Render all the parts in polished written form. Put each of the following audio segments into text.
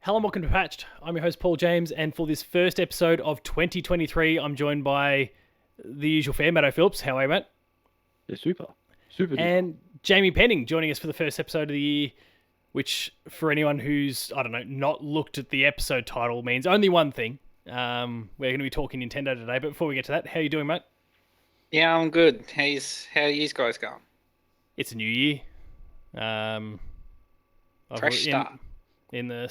Hello and welcome to Patched. I'm your host Paul James, and for this first episode of 2023, I'm joined by the usual fair, Matto Phillips. How are you, mate? Yeah, super. And Jamie Penningh joining us for the first episode of the year, which for anyone who's, not looked at the episode title means only one thing. We're going to be talking Nintendo today, but before we get to that, how are you doing, mate? Yeah, I'm good. How are you guys going? It's a new year. Fresh start. In the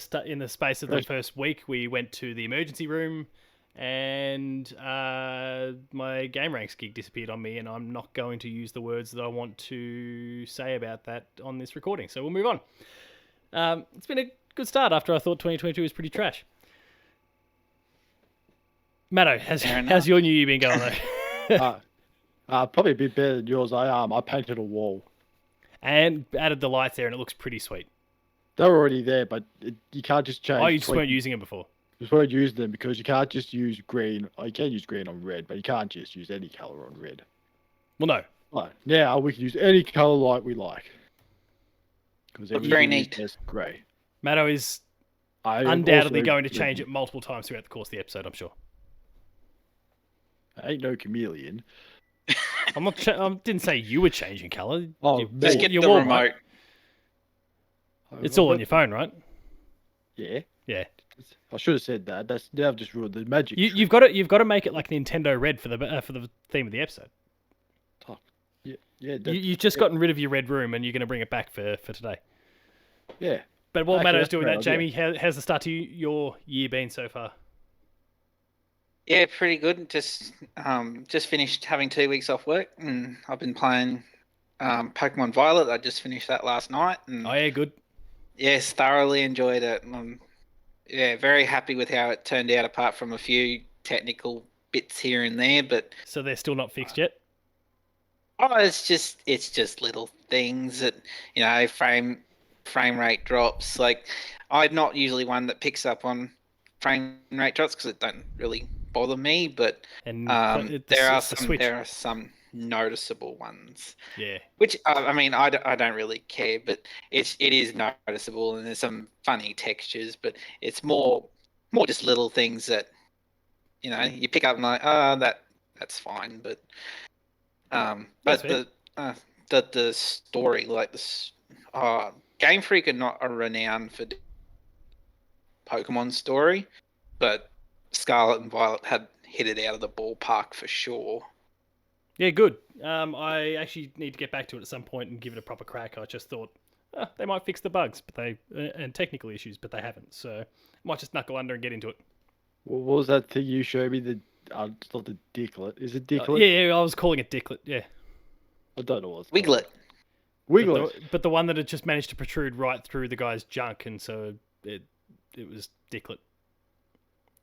space of the first week, we went to the emergency room, and my Game Ranks gig disappeared on me, and I'm not going to use the words that I want to say about that on this recording. So we'll move on. It's been a good start after I thought 2022 was pretty trash. Matto, how's your new year been going though? Probably a bit better than yours. I painted a wall. And added the lights there, and it looks pretty sweet. They were already there, but you can't just change. Oh, you just weren't using them before? Just weren't using them because you can't just use green. You can use green on red, but you can't just use any colour on red. Well, no. Right, now we can use any colour light we like. Very neat. Is grey. Matto is undoubtedly going to change it multiple times throughout the course of the episode, I'm sure. I ain't no chameleon. I'm not. I didn't say you were changing colour. Just get the remote. Right? It's all on your phone, right? Yeah. Yeah. I should have said that. Now I've just ruined the magic. You've got to make it like Nintendo Red for the theme of the episode. Oh, yeah. You've just gotten rid of your red room, and you're going to bring it back for today. Yeah. But while Matto's doing that, Jamie, how's the start to your year been so far? Yeah, pretty good. Just finished having 2 weeks off work, and I've been playing Pokemon Violet. I just finished that last night. And oh yeah, good. Yes, thoroughly enjoyed it. Very happy with how it turned out, apart from a few technical bits here and there. But so they're still not fixed yet? Oh, it's just little things that, frame rate drops. Like, I'm not usually one that picks up on frame rate drops because it don't really bother me, but there are some noticeable ones. Yeah. Which I don't really care, but it is noticeable, and there's some funny textures, but it's more just little things that you pick up and like, that's fine, but the story, like this, Game Freak are renowned for Pokemon story, but Scarlet and Violet had hit it out of the ballpark for sure. Yeah, good. I actually need to get back to it at some point and give it a proper crack. I just thought they might fix the bugs, but and technical issues, but they haven't. So I might just knuckle under and get into it. What was that thing you showed me? It's not the Dicklet. Is it Dicklet? Yeah, I was calling it Dicklet. Yeah. I don't know what it's Wiglet. But the one that had just managed to protrude right through the guy's junk, and so it was Dicklet.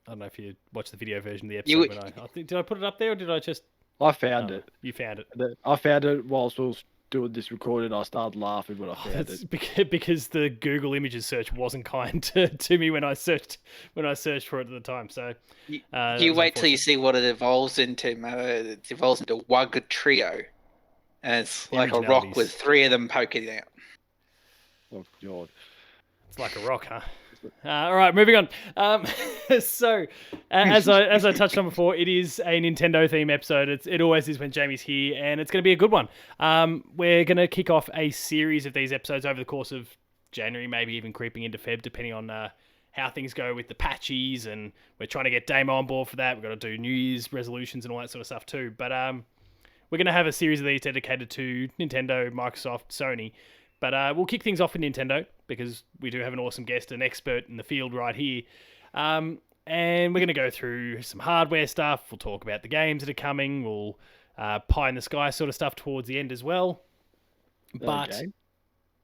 I don't know if you watched the video version of the episode. Did I put it up there, or did I just... I found it. You found it. I found it whilst we were doing this recording. I started laughing when I found it. Because the Google Images search wasn't kind to me when I searched for it at the time. So you wait till you see what it evolves into, Matt. It evolves into Wugga Trio, and it's like a rock with 3 of them poking out. Oh God! It's like a rock, huh? All right, moving on. So, as I touched on before, it is a Nintendo theme episode. It always is when Jamie's here, and it's going to be a good one. We're going to kick off a series of these episodes over the course of January, maybe even creeping into Feb, depending on how things go with the patchies, and we're trying to get Damo on board for that. We've got to do New Year's resolutions and all that sort of stuff too. But we're going to have a series of these dedicated to Nintendo, Microsoft, Sony. But we'll kick things off with Nintendo, because we do have an awesome guest, an expert in the field right here. And we're going to go through some hardware stuff. We'll talk about the games that are coming. We'll pie in the sky sort of stuff towards the end as well. But,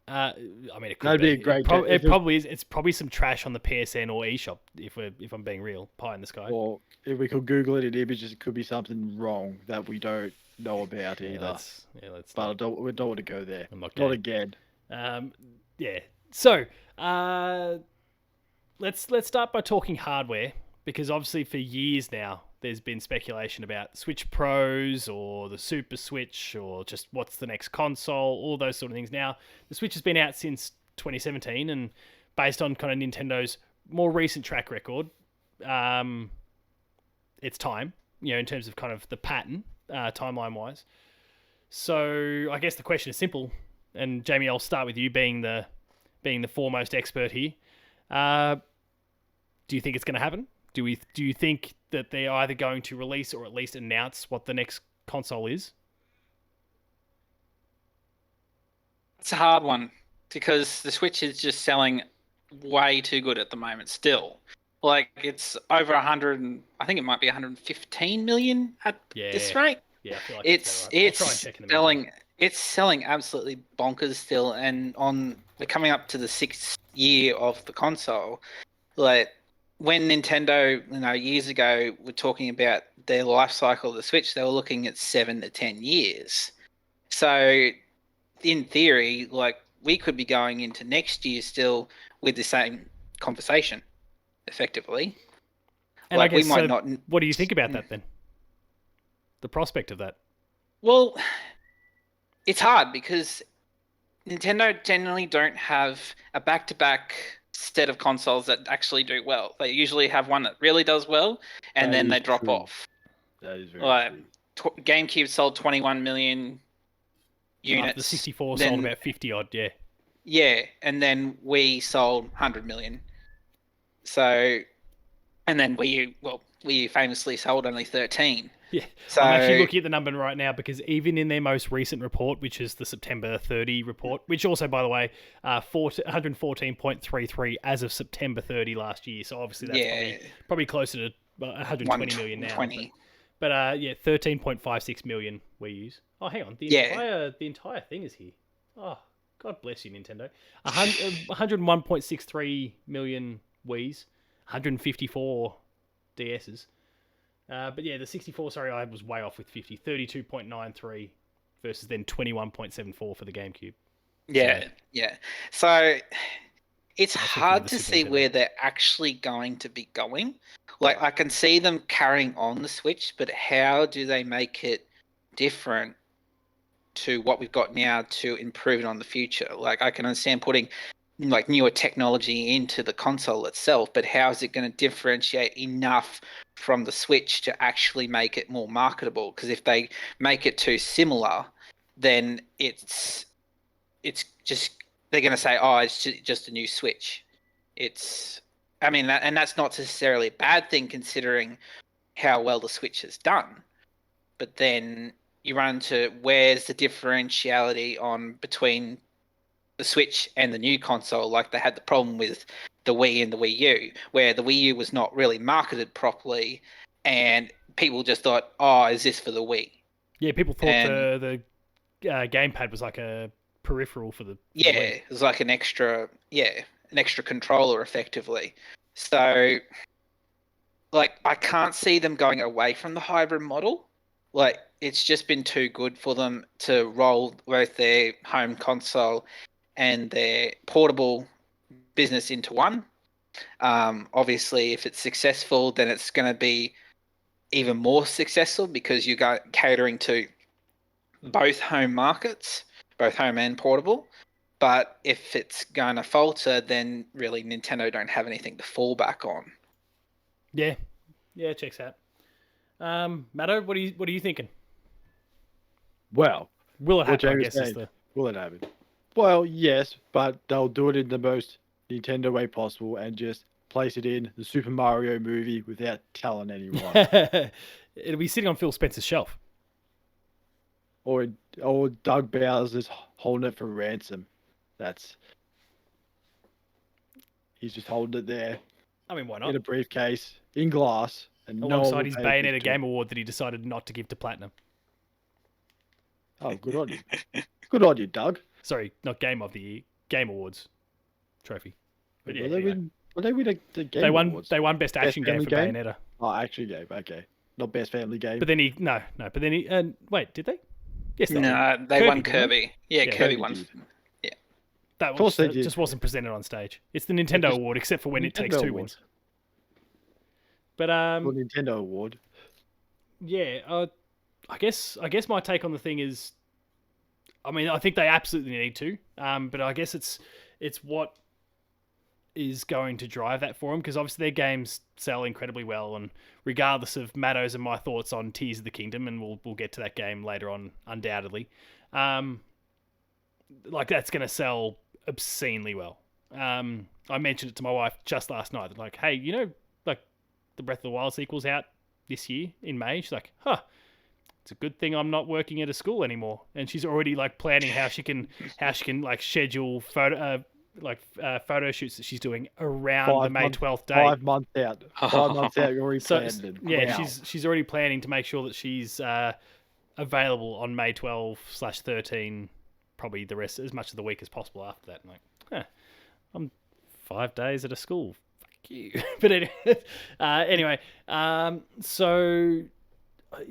it could be a great game. It probably is. It's probably some trash on the PSN or eShop, if I'm being real. Pie in the sky. Or if we could Google it in images, it could be something wrong that we don't know about either. But we don't want to go there. Not again. So let's start by talking hardware, because obviously for years now there's been speculation about Switch Pros or the Super Switch or just what's the next console, all those sort of things. Now, the Switch has been out since 2017, and based on kind of Nintendo's more recent track record, it's time, in terms of kind of the pattern, timeline-wise. So I guess the question is simple, and Jamie, I'll start with you being the foremost expert here. Do you think it's going to happen? Do you think that they're either going to release or at least announce what the next console is? It's a hard one because the Switch is just selling way too good at the moment still. Like, it's over 100, I think it might be 115 million at this rate. Yeah, I feel like it's selling absolutely bonkers still, and we're coming up to the 6th year of the console. Like, when Nintendo, years ago, were talking about their life cycle of the Switch, they were looking at 7 to 10 years. So, in theory, like, we could be going into next year still with the same conversation, effectively. And like, I guess, we might not. What do you think about that then? The prospect of that? Well, it's hard because Nintendo generally don't have a back-to-back set of consoles that actually do well. They usually have one that really does well, and then they drop off. That is very true. GameCube sold 21 million units. The 64 sold about 50 odd, yeah. Yeah, and then Wii sold 100 million. So, and then Wii U famously sold only 13. Yeah, so, I'm actually looking at the number right now because even in their most recent report, which is the September 30 report, which also, by the way, 114.33 as of September 30 last year. So obviously that's probably closer to 120 million now. 120. But 13.56 million Wii U's. Oh, hang on, the entire thing is here. Oh, God bless you, Nintendo. 101.63 million Wii's, 154 DS's. But yeah, the 64, sorry, I was way off with 50. 32.93 versus then 21.74 for the GameCube. Yeah. So it's hard to see where they're actually going to be going. Like, I can see them carrying on the Switch, but how do they make it different to what we've got now to improve it on the future? Like, I can understand putting like newer technology into the console itself, but how is it going to differentiate enough from the Switch to actually make it more marketable? Because if they make it too similar, then it's just, they're going to say, oh, it's just a new Switch. And that's not necessarily a bad thing considering how well the Switch has done. But then you run into where's the differentiality between the Switch and the new console. Like, they had the problem with the Wii and the Wii U, where the Wii U was not really marketed properly, and people just thought, "Oh, is this for the Wii?" Yeah, people thought the gamepad was like a peripheral for the Wii. It was like an extra controller, effectively. So, like, I can't see them going away from the hybrid model. Like, it's just been too good for them to roll both their home console and their portable business into one. Obviously, if it's successful, then it's going to be even more successful because you got catering to both home markets, both home and portable. But if it's going to falter, then really Nintendo don't have anything to fall back on. Yeah, checks out. Matto, what are you thinking? Well, will it happen? I guess will it happen? Well, yes, but they'll do it in the most Nintendo way possible and just place it in the Super Mario movie without telling anyone. It'll be sitting on Phil Spencer's shelf. Or Doug Bowser's holding it for ransom. He's just holding it there. I mean, why not? In a briefcase, in glass. And alongside his Bayonetta Game Award that he decided not to give to Platinum. Oh, good on you. Good on you, Doug. Sorry, not Game of the Year. Game Awards trophy. But yeah, they win the Game Awards? They won Best Action Game for Bayonetta. Oh, Action Game, okay. Not Best Family Game. But then wait, did they? Yes, they did. They won Kirby. Yeah, Kirby won. Yeah. That just wasn't presented on stage. It's the Nintendo Award, except for when it takes two wins. But the Nintendo Award. Yeah, I guess my take on the thing is, I mean, I think they absolutely need to. But I guess it's what is going to drive that for them, because obviously their games sell incredibly well, and regardless of Matto's and my thoughts on Tears of the Kingdom, and we'll get to that game later on undoubtedly, like that's going to sell obscenely well. I mentioned it to my wife just last night, like, hey, you know, like the Breath of the Wild sequel's out this year in May. She's like, huh, it's a good thing I'm not working at a school anymore. And she's already like planning how she can like schedule photo shoots that she's doing around the May 12th date. 5 months out. 5 months out, you're already planned. So, yeah, wow. She's already planning to make sure that she's available on May 12/13, probably the rest, as much of the week as possible after that. I'm like, huh, I'm 5 days at a school. Fuck you. But anyway, so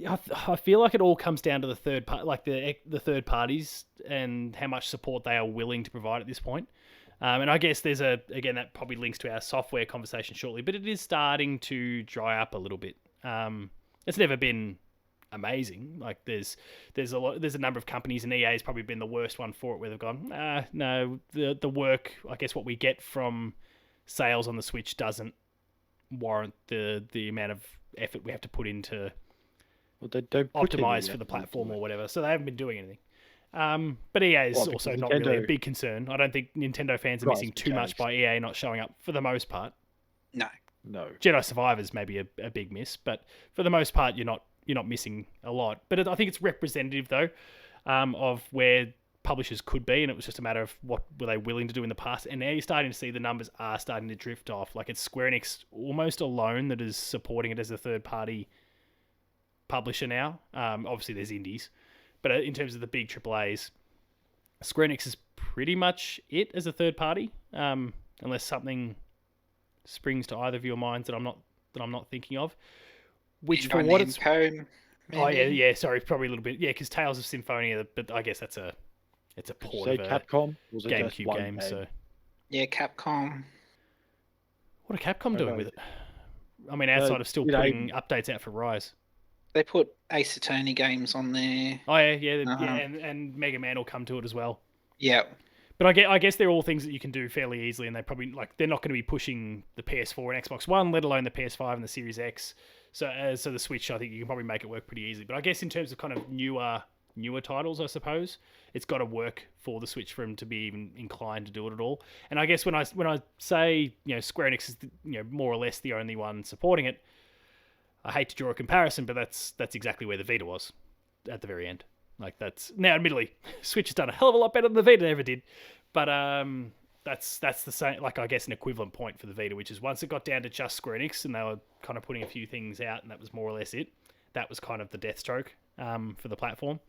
I feel like it all comes down to the third part, like the third parties and how much support they are willing to provide at this point. And I guess there's again, that probably links to our software conversation shortly, but it is starting to dry up a little bit. It's never been amazing. Like there's a number of companies, and EA's probably been the worst one for it, where they've gone, no, the work, I guess what we get from sales on the Switch doesn't warrant the amount of effort we have to put into optimize for the platform or whatever. So they haven't been doing anything. But EA is also not really a big concern. I don't think Nintendo fans are missing too much by EA not showing up for the most part. No. Jedi Survivors may be a big miss, but for the most part, you're not missing a lot. But I think it's representative though of where publishers could be, and it was just a matter of what were they willing to do in the past. And now you're starting to see the numbers are starting to drift off. Like it's Square Enix almost alone that is supporting it as a third party publisher now. Obviously there's indies, but in terms of the big AAAs, Square Enix is pretty much it as a third party, unless something springs to either of your minds that I'm not thinking of. Which for what it's Cone, oh yeah, sorry, probably a little bit, yeah, because Tales of Symphonia, but I guess it's a port of a Capcom? GameCube game. So yeah, Capcom. what are Capcom doing with it? I mean, outside of still putting updates out for Rise. They put Ace Attorney games on there. Oh yeah, and Mega Man will come to it as well. Yeah. But I guess they're all things that you can do fairly easily, and they're not going to be pushing the PS4 and Xbox One, let alone the PS5 and the Series X. So the Switch, I think you can probably make it work pretty easily. But I guess in terms of kind of newer titles, I suppose it's got to work for the Switch for them to be even inclined to do it at all. And I guess when I say, you know, Square Enix is, you know, more or less the only one supporting it, I hate to draw a comparison, but that's exactly where the Vita was at the very end. Like that's now, admittedly, Switch has done a hell of a lot better than the Vita ever did, but that's the same. Like I guess an equivalent point for the Vita, which is once it got down to just Square Enix and they were kind of putting a few things out, and that was more or less it. That was kind of the death stroke for the platform.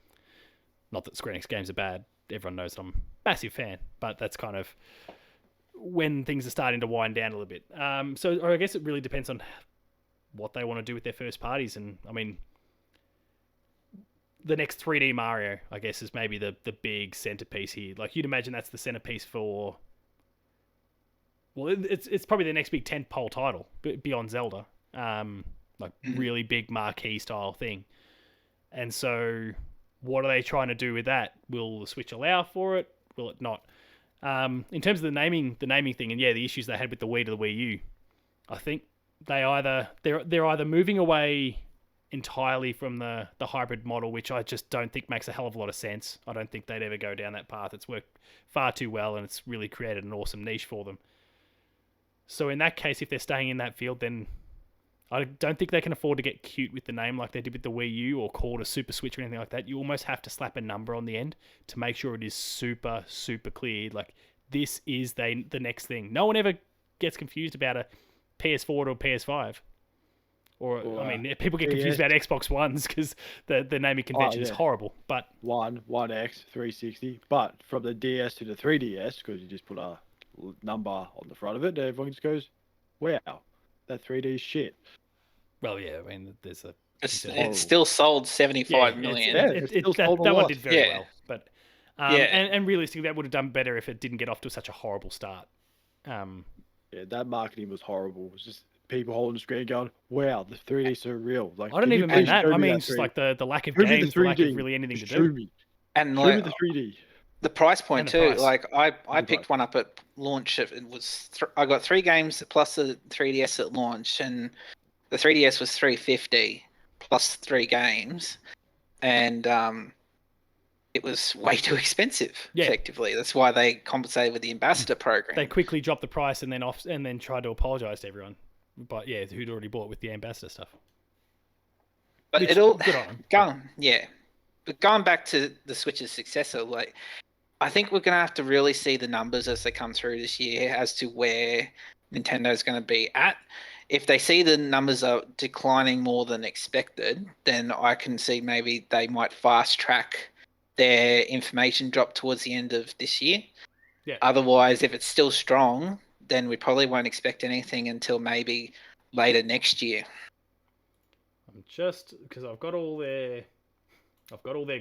Not that Square Enix games are bad. Everyone knows that I'm a massive fan, but that's kind of when things are starting to wind down a little bit. So I guess it really depends on what they want to do with their first parties, and I mean, the next 3D Mario, I guess, is maybe the big centerpiece here. Like you'd imagine that's the centerpiece for. Well, it's probably the next big tentpole title beyond Zelda, really big marquee style thing. And so, what are they trying to do with that? Will the Switch allow for it? Will it not? In terms of the naming thing, and yeah, the issues they had with the Wii to the Wii U, I think they're either moving away entirely from the hybrid model, which I just don't think makes a hell of a lot of sense. I don't think they'd ever go down that path. It's worked far too well, and it's really created an awesome niche for them. So in that case, if they're staying in that field, then I don't think they can afford to get cute with the name like they did with the Wii U or call it a Super Switch or anything like that. You almost have to slap a number on the end to make sure it is super, super clear. Like, this is the next thing. No one ever gets confused about a PS4 to a PS5. Or, I mean, people get confused about Xbox Ones because the naming convention is horrible. But One X, 360. But from the DS to the 3DS, because you just put a number on the front of it, everyone just goes, wow, that 3D is shit. Well, yeah, I mean, there's a... It's still sold 75 million. That one did very well. But Yeah. And realistically, that would have done better if it didn't get off to such a horrible start. Yeah, that marketing was horrible. It was just people holding the screen going, wow, the 3D is so real. Like, I don't even mean that. I mean, just like the lack of games, the lack of really anything to do. And Show me the 3D. The price point And the too. price. Like I The picked price. one up at launch. It was I got 3 games plus the 3DS at launch, and the 3DS was 350 plus 3 games, and it was way too expensive. Yeah. Effectively, that's why they compensated with the ambassador program. They quickly dropped the price and then tried to apologize to everyone. But yeah, who'd already bought with the ambassador stuff. But Which, it'll good on 'em. But going back to the Switch's successor, like I think we're gonna have to really see the numbers as they come through this year as to where Nintendo's going to be at. If they see the numbers are declining more than expected, then I can see maybe they might fast track their information drop towards the end of this year. Yeah. Otherwise, if it's still strong, then we probably won't expect anything until maybe later next year. I'm just because I've got all their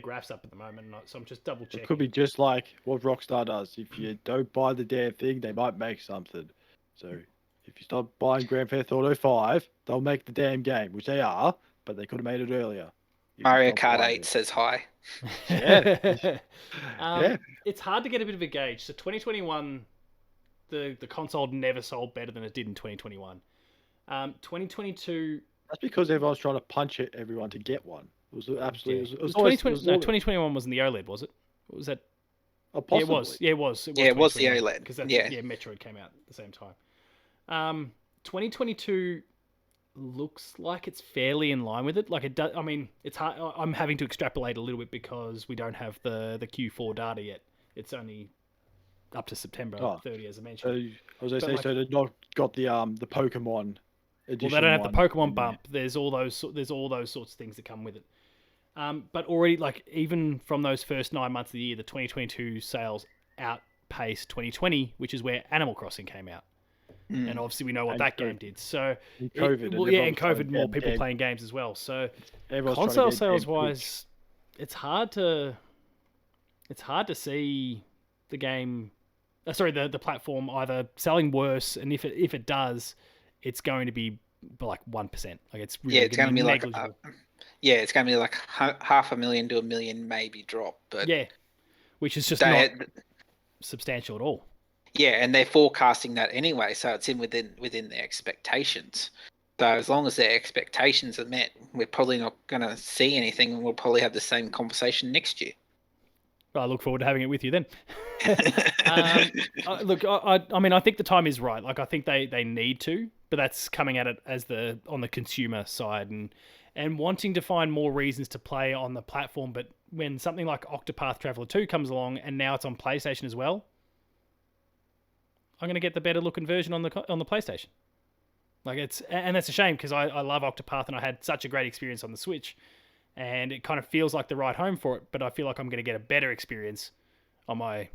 graphs up at the moment, so I'm just double checking. It could be just like what Rockstar does. If you don't buy the damn thing, they might make something. So if you stop buying Grand Theft Auto 5, they'll make the damn game, which they are, but they could have made it earlier. If you Mario stop Kart buying 8 it. says hi. Yeah. Yeah. It's hard to get a bit of a gauge. So 2021, the console never sold better than it did in 2021. 2022. That's because everyone's trying to punch it everyone to get one. It was absolutely. It was 2020, no, 2021 wasn't the OLED, was it? What was that? Oh, Yeah, possibly. it was. Yeah, it was. Yeah, it was the 2021, OLED. because Yeah. Metroid came out at the same time. 2022 looks like it's fairly in line with it. Like it does. I mean, it's hard. I'm having to extrapolate a little bit because we don't have the Q4 data yet. It's only up to September 30, as I mentioned. So, as I say, so they've not got the Pokemon edition. Well, they don't have the one Pokemon in bump. There's all those sorts of things that come with it. But already, like even from those first 9 months of the year, the 2022 sales outpaced 2020, which is where Animal Crossing came out. And obviously, we know what And that COVID. game did. So, And COVID. and COVID, more people playing games as well. So, console sales wise, it's hard to see the game. The platform either selling worse, and if it does, it's going to be like 1%. Like it's really It's going to be like negligible. it's going to be like $500,000 to $1 million maybe drop, but Yeah, which is just not substantial at all. Yeah, and they're forecasting that anyway, so it's within their expectations. So as long as their expectations are met, we're probably not going to see anything, and we'll probably have the same conversation next year. I look forward to having it with you then. Look, I mean, I think the time is right. Like, I think they need to, but that's coming at it as on the consumer side and wanting to find more reasons to play on the platform. But when something like Octopath Traveler 2 comes along and now it's on PlayStation as well, I'm going to get the better looking version on the PlayStation. Like and that's a shame because I love Octopath and I had such a great experience on the Switch, and it kind of feels like the right home for it. But I feel like I'm going to get a better experience on my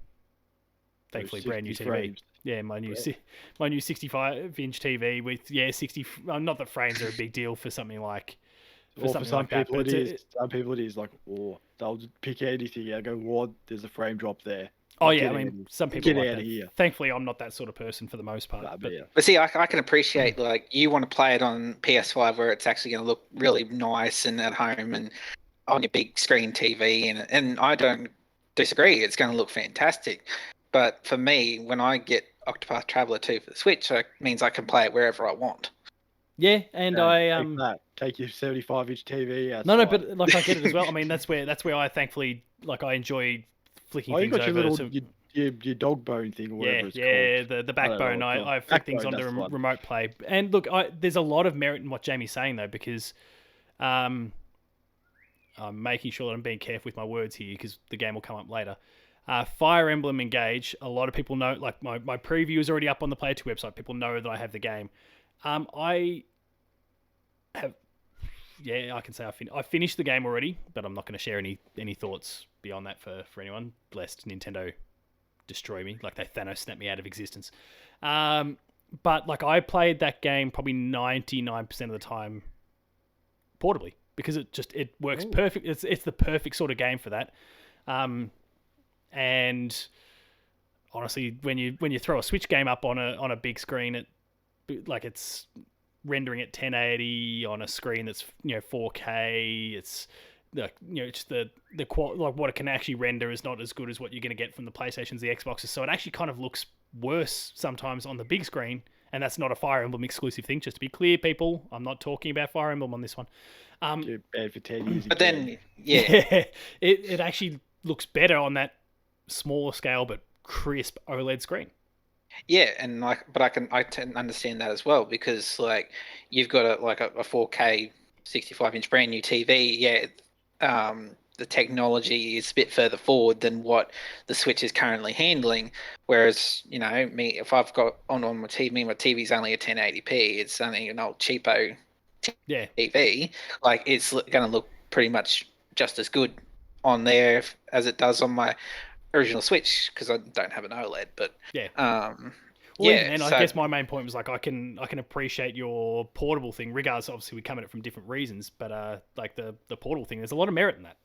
thankfully brand new TV. Frames. Yeah, my new 65-inch TV with 60. Not that frames are a big deal for something like. For some people it is. Some people it is like, they'll just pick anything. I go, there's a frame drop there. Oh yeah, I mean, some people get like out that. of here. Thankfully, I'm not that sort of person for the most part. But see, I can appreciate like you want to play it on PS5 where it's actually going to look really nice and at home and on your big screen TV, and I don't disagree. It's going to look fantastic. But for me, when I get Octopath Traveler 2 for the Switch, it means I can play it wherever I want. Yeah, and take your 75-inch TV outside. No, but like I get it as well. I mean, that's where I thankfully like I enjoy flicking things you got over. your dog bone thing or whatever it's called. The backbone. I flick things onto remote play. And look, there's a lot of merit in what Jamie's saying though, because I'm making sure that I'm being careful with my words here because the game will come up later. Fire Emblem Engage. A lot of people know, like my preview is already up on the Player 2 website. People know that I have the game. I can say I finished the game already, but I'm not going to share any thoughts beyond that for anyone, lest Nintendo destroy me, like they Thanos snapped me out of existence. But like I played that game probably 99% of the time portably because it works perfect. It's the perfect sort of game for that. And honestly, when you throw a Switch game up on a big screen, it's rendering at 1080 on a screen that's 4K. It's just the like what it can actually render is not as good as what you're going to get from the PlayStations, the Xboxes. So it actually kind of looks worse sometimes on the big screen, and that's not a Fire Emblem exclusive thing. Just to be clear, people, I'm not talking about Fire Emblem on this one. Too bad for 10 years. But again. then, it actually looks better on that smaller scale but crisp OLED screen. Yeah, and but I can understand that as well, because like you've got a 4K 65-inch brand new TV. Yeah, the technology is a bit further forward than what the Switch is currently handling. Whereas me, if I've got on my TV's only a 1080p. It's only an old cheapo TV. Like it's going to look pretty much just as good on there as it does on my original Switch, because I don't have an OLED. But I guess my main point was like I can appreciate your portable thing, regardless. Obviously, we come at it from different reasons, but like the portable thing, there's a lot of merit in that.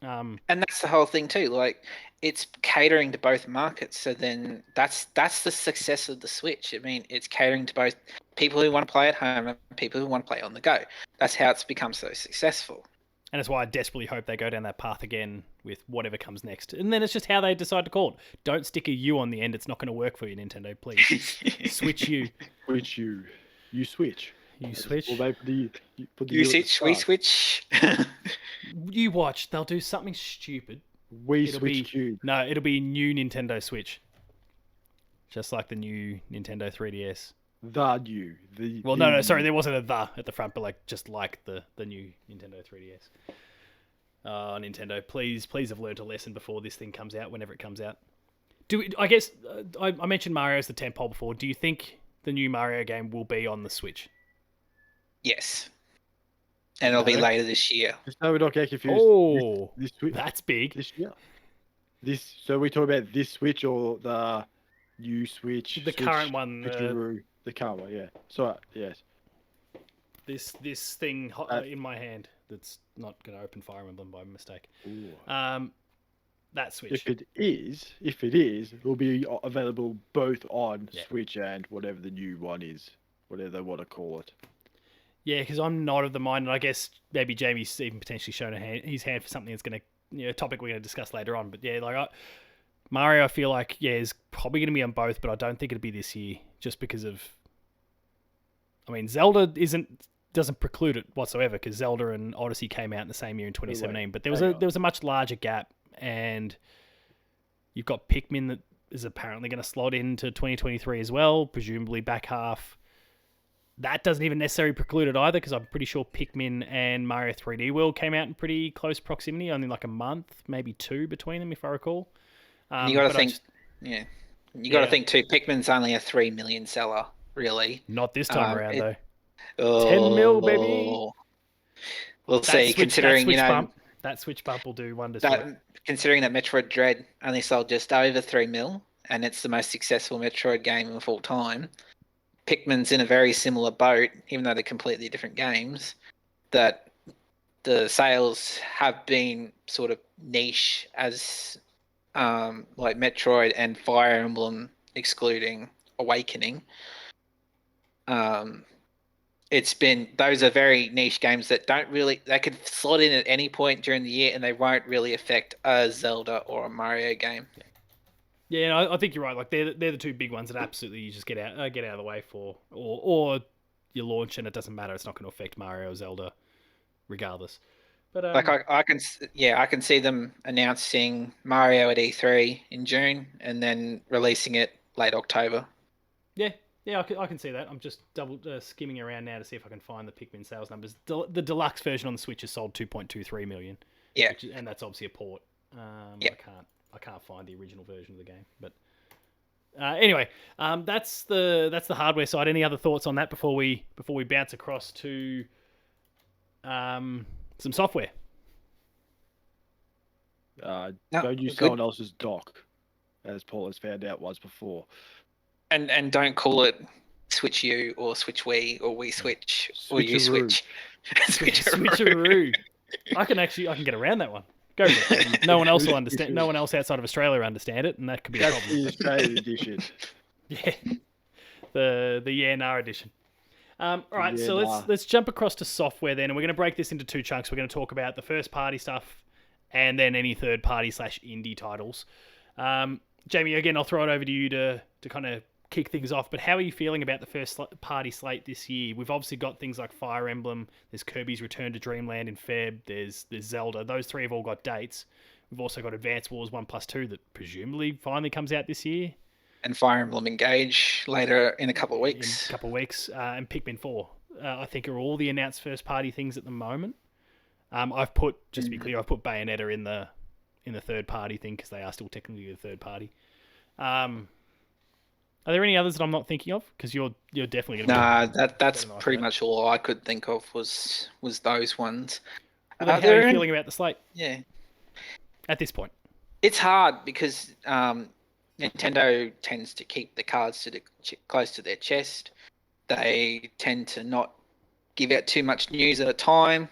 And that's the whole thing too. Like it's catering to both markets. So then that's the success of the Switch. I mean, it's catering to both people who want to play at home and people who want to play on the go. That's how it's become so successful. And that's why I desperately hope they go down that path again with whatever comes next. And then it's just how they decide to call it. Don't stick a U on the end. It's not going to work for you, Nintendo. Please switch U. Switch U. You switch. You switch. You switch. We switch. You watch. They'll do something stupid. It'll be new Nintendo Switch. Just like the new Nintendo 3DS. Sorry, there wasn't a "the" at the front, but like just like the new Nintendo 3DS. Nintendo, please have learned a lesson before this thing comes out, whenever it comes out. I mentioned Mario as the tentpole before. Do you think the new Mario game will be on the Switch? Yes. And it'll be later this year. So we're not getting confused. Oh, this Switch, that's big. This year. So we talk about this Switch or the new Switch? The current one. The current one, yeah. So, yes. This thing in my hand that's not going to open Fire Emblem by mistake. That Switch. If it is, it will be available both on Switch and whatever the new one is, whatever they want to call it. Yeah, because I'm not of the mind, and I guess maybe Jamie's even potentially shown his hand for something that's going to, a topic we're going to discuss later on. But yeah, like Mario, I feel like is probably going to be on both, but I don't think it'll be this year, just because of. I mean, Zelda doesn't preclude it whatsoever, because Zelda and Odyssey came out in the same year in 2017. But there was a much larger gap, and you've got Pikmin that is apparently going to slot into 2023 as well, presumably back half. That doesn't even necessarily preclude it either, because I'm pretty sure Pikmin and Mario 3D World came out in pretty close proximity, only like a month, maybe 2 between them, if I recall. You got to think, You got to think too. Pikmin's only a 3 million seller, really. Not this time around though. 10 mil, baby. We'll see. Considering that Switch bump will do wonders. Considering that Metroid Dread only sold just over 3 mil, and it's the most successful Metroid game of all time. Pikmin's in a very similar boat, even though they're completely different games, that the sales have been sort of niche as like Metroid and Fire Emblem, excluding Awakening. Those are very niche games that they could slot in at any point during the year, and they won't really affect a Zelda or a Mario game. Yeah, I think you're right. Like they're the two big ones that absolutely you just get out of the way for, or you launch and it doesn't matter. It's not going to affect Mario or Zelda, regardless. But I can see them announcing Mario at E3 in June and then releasing it late October. Yeah, I can see that. I'm just double skimming around now to see if I can find the Pikmin sales numbers. The deluxe version on the Switch has sold 2.23 million. Yeah, and that's obviously a port. I can't find the original version of the game, but anyway, that's the hardware side. Any other thoughts on that before we bounce across to some software? Don't use someone else's dock, as Paul has found out once before. And don't call it Switch U or Switch Wii or Wii Switch or U Switch. Switcheroo. I can get around that one. Go for it. No one else will understand. No one else outside of Australia will understand it, and that could be a problem. That's the Australian edition. Yeah, the nah edition. All right, Yeah, so nah. let's jump across to software then, and we're going to break this into two chunks. We're going to talk about the first party stuff, and then any third party / indie titles. Jamie, again, I'll throw it over to you to kind of kick things off. But how are you feeling about the first party slate this year? We've obviously got things like Fire Emblem. There's Kirby's Return to Dreamland in Feb. There's Zelda. Those three have all got dates. We've also got Advance Wars 1+2 that presumably finally comes out this year. And Fire Emblem Engage later in a couple of In weeks. a couple of weeks. And Pikmin 4, I think, are all the announced first party things at the moment. I've put, just to be clear, I've put Bayonetta in the third party thing because they are still technically the third party. Are there any others that I'm not thinking of? Because you're definitely going to. Nah, that's than I pretty thought. much all I could think of was those ones. Well, then Are how are there you any- feeling about the slate Yeah, at this point? it's hard because Nintendo tends to keep the cards close to their chest. They tend to not give out too much news at a time,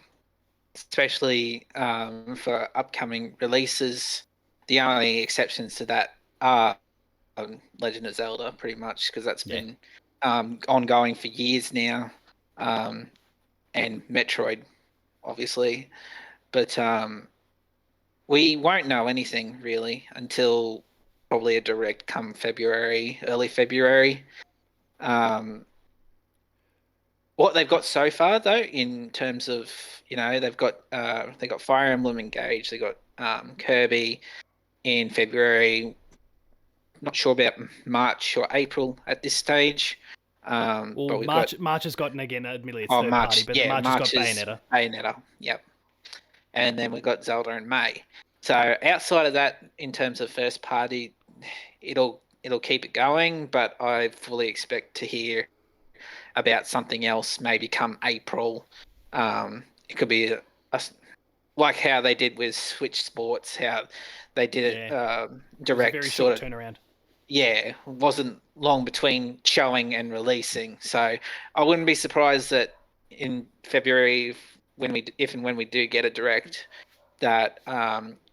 especially for upcoming releases. The only exceptions to that are Legend of Zelda, pretty much, because that's been ongoing for years now, and Metroid, obviously. But we won't know anything really until probably a direct come February, early February. What they've got so far, though, in terms of they've got Fire Emblem Engage, they got Kirby in February. Not sure about March or April at this stage. Well, But we've March has gotten, again, admittedly it's got third March. party, but Yeah, March has got is Bayonetta. Bayonetta. Yep. And then we've got Zelda in May. So outside of that, in terms of first party, it'll keep it going. But I fully expect to hear about something else maybe come April. It could be like how they did with Switch Sports, how they did it direct, It was a very sort short of. turnaround. Yeah, wasn't long between showing and releasing. So I wouldn't be surprised that in February, if and when we do get a direct, that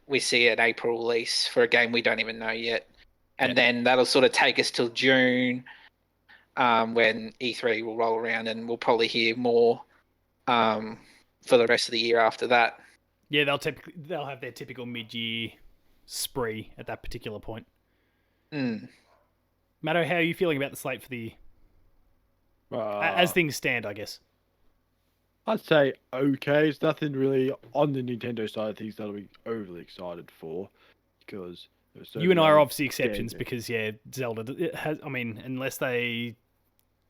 we see an April release for a game we don't even know yet. And then that'll sort of take us till June, when E3 will roll around, and we'll probably hear more for the rest of the year after that. Yeah, they'll have their typical mid-year spree at that particular point. Matto, how are you feeling about the slate for the as things stand, I guess? I'd say okay. It's nothing really on the Nintendo side of things that I'll be overly excited for, because You and I are obviously exceptions because Zelda it has. I mean, unless they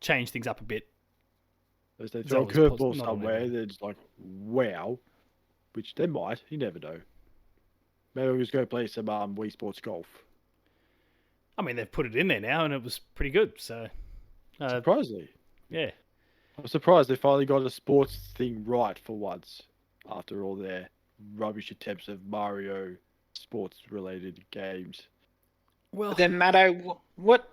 change things up a bit, If they throw a Zelda's curveball not on somewhere, there. they're just like, wow, which they might. You never know. Maybe we'll just go play some Wii Sports Golf. I mean, they've put it in there now, and it was pretty good. So, Surprisingly, yeah. I'm surprised they finally got a sports thing right for once, after all their rubbish attempts of Mario sports-related games. Well, then Matto, what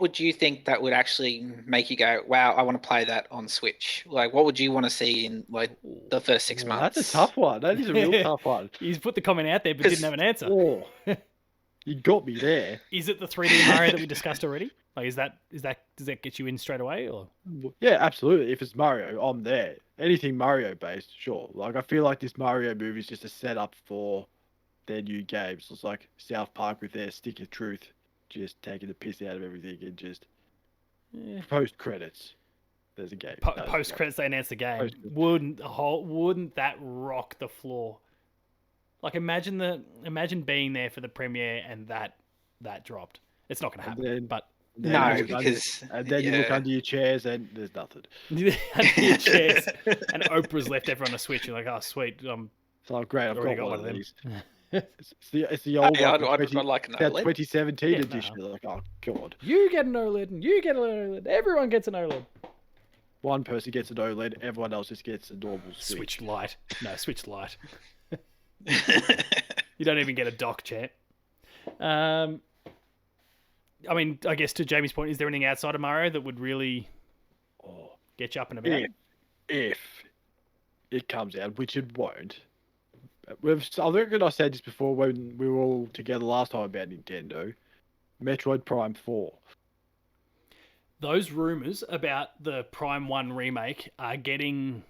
would you think that would actually make you go, wow, I want to play that on Switch? Like, what would you want to see in like the first 6 months? That's a tough one. That is a real tough one. He's put the comment out there, but didn't have an answer. Oh, you got me there. Is it the 3D Mario that we discussed already? Like, does that get you in straight away, or? Yeah, absolutely. If it's Mario, I'm there. Anything Mario based, sure. Like, I feel like this Mario movie is just a setup for their new games. It's like South Park with their Stick of Truth, just taking the piss out of everything, and just post credits. There's a game. Post credits, they announce the game. Wouldn't that rock the floor? Like, imagine being there for the premiere and that dropped. It's not going to happen. But no, you because you look under your chairs and there's nothing. under your chairs, and Oprah's left everyone a Switch. You're like, oh sweet, So great, I've already got one of them. these. It's the old one. I'd like an OLED. 2017 Yeah, edition. Like, oh god. You get an OLED, and you get an OLED. Everyone gets an OLED. One person gets an OLED, everyone else just gets a normal Switch Lite. No, Switch Lite. You don't even get a dock, chat. I mean, I guess to Jamie's point, is there anything outside of Mario that would really get you up and about? If it comes out, which it won't. I reckon I said this before when we were all together last time about Nintendo. Metroid Prime 4. those rumors about the Prime 1 remake are getting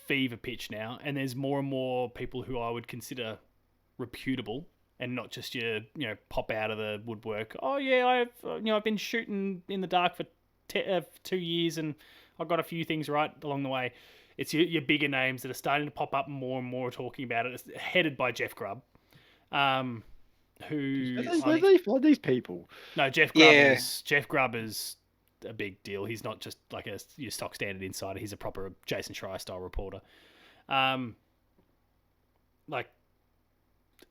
fever pitch now, and there's more and more people who I would consider reputable and not just your pop out of the woodwork. Oh yeah, I've been shooting in the dark for 2 years and I've got a few things right along the way. It's your bigger names that are starting to pop up more and more talking about it. It's headed by Jeff Grubb, who Where do they find these people? no Jeff Grubb is a big deal. He's not just like your stock standard insider. He's a proper Jason Schreier style reporter. Like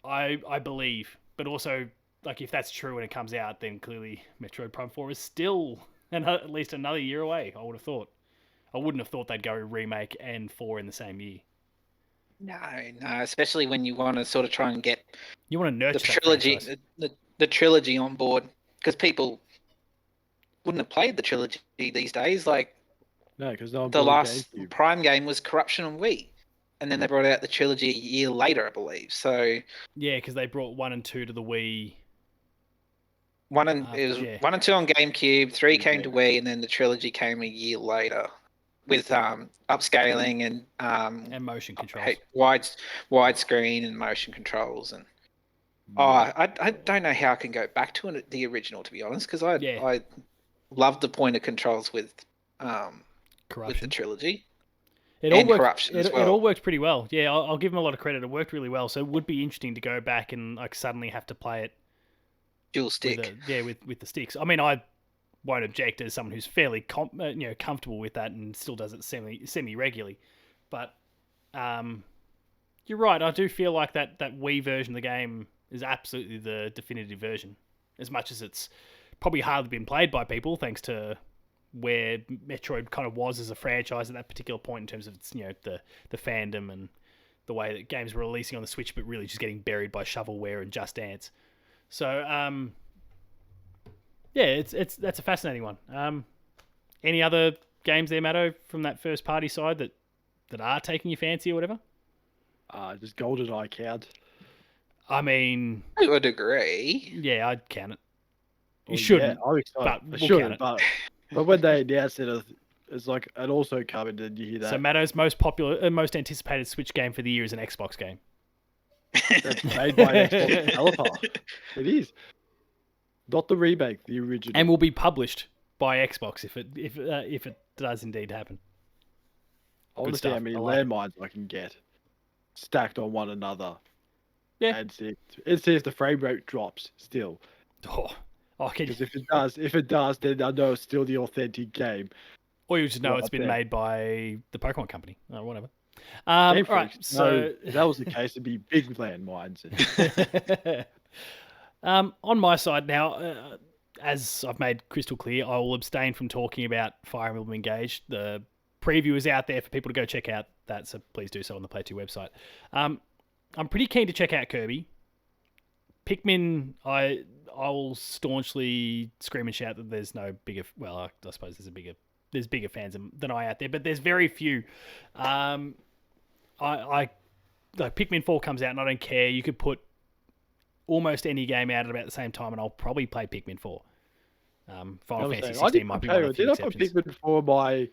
I believe, but also like if that's true when it comes out, then clearly Metroid Prime 4 is still at least another year away. I would have thought. I wouldn't have thought they'd go remake and 4 in the same year. No, especially when you want to sort of try and get you want to nurture the trilogy, the trilogy on board, because people wouldn't have played the trilogy these days. Like, no, because no one the last Prime game was Corruption on Wii, and then they brought out the trilogy a year later, I believe. So yeah, because they brought 1 and 2 to the Wii. 1 and 2 on GameCube, 3 came to Wii, and then the trilogy came a year later with upscaling and motion controls, widescreen and motion controls, and I don't know how I can go back to the original, to be honest, because I loved the point of controls with the trilogy. It all worked pretty well. Yeah, I'll give them a lot of credit. It worked really well. So it would be interesting to go back and like suddenly have to play it dual stick. With the sticks. I mean, I won't object as someone who's fairly comfortable with that and still does it semi regularly. But you're right. I do feel like that Wii version of the game is absolutely the definitive version. As much as it's probably hardly been played by people, thanks to where Metroid kind of was as a franchise at that particular point in terms of its the fandom and the way that games were releasing on the Switch, but really just getting buried by shovelware and Just Dance. So yeah, that's a fascinating one. Any other games there, Matto, from that first party side that are taking your fancy or whatever? Does GoldenEye count? I mean, I would agree. Yeah, I'd count it. You shouldn't. Yeah, but when they announced it, it's like it also covered. Did you hear that? So Matto's most popular, most anticipated Switch game for the year is an Xbox game. That's made by an Xbox developer. It is. Not the remake, the original. And will be published by Xbox if it does indeed happen. I want to see how many landmines I can get stacked on one another. Yeah. And see if the frame rate drops still. Because if it does, then I know it's still the authentic game. Or you just know it's been made by the Pokemon Company or whatever. All right, so if that was the case, it'd be big landmines. On my side now, as I've made crystal clear, I will abstain from talking about Fire Emblem Engage. The preview is out there for people to go check out that, so please do so on the Play 2 website. I'm pretty keen to check out Kirby. Pikmin, I'll staunchly scream and shout that there's no bigger. Well, I suppose there's bigger fans than I out there, but there's very few. Like Pikmin 4 comes out, and I don't care. You could almost any game out at about the same time, and I'll probably play Pikmin 4. Final Fantasy 16 might be one of the few exceptions. Did I put Pikmin 4 my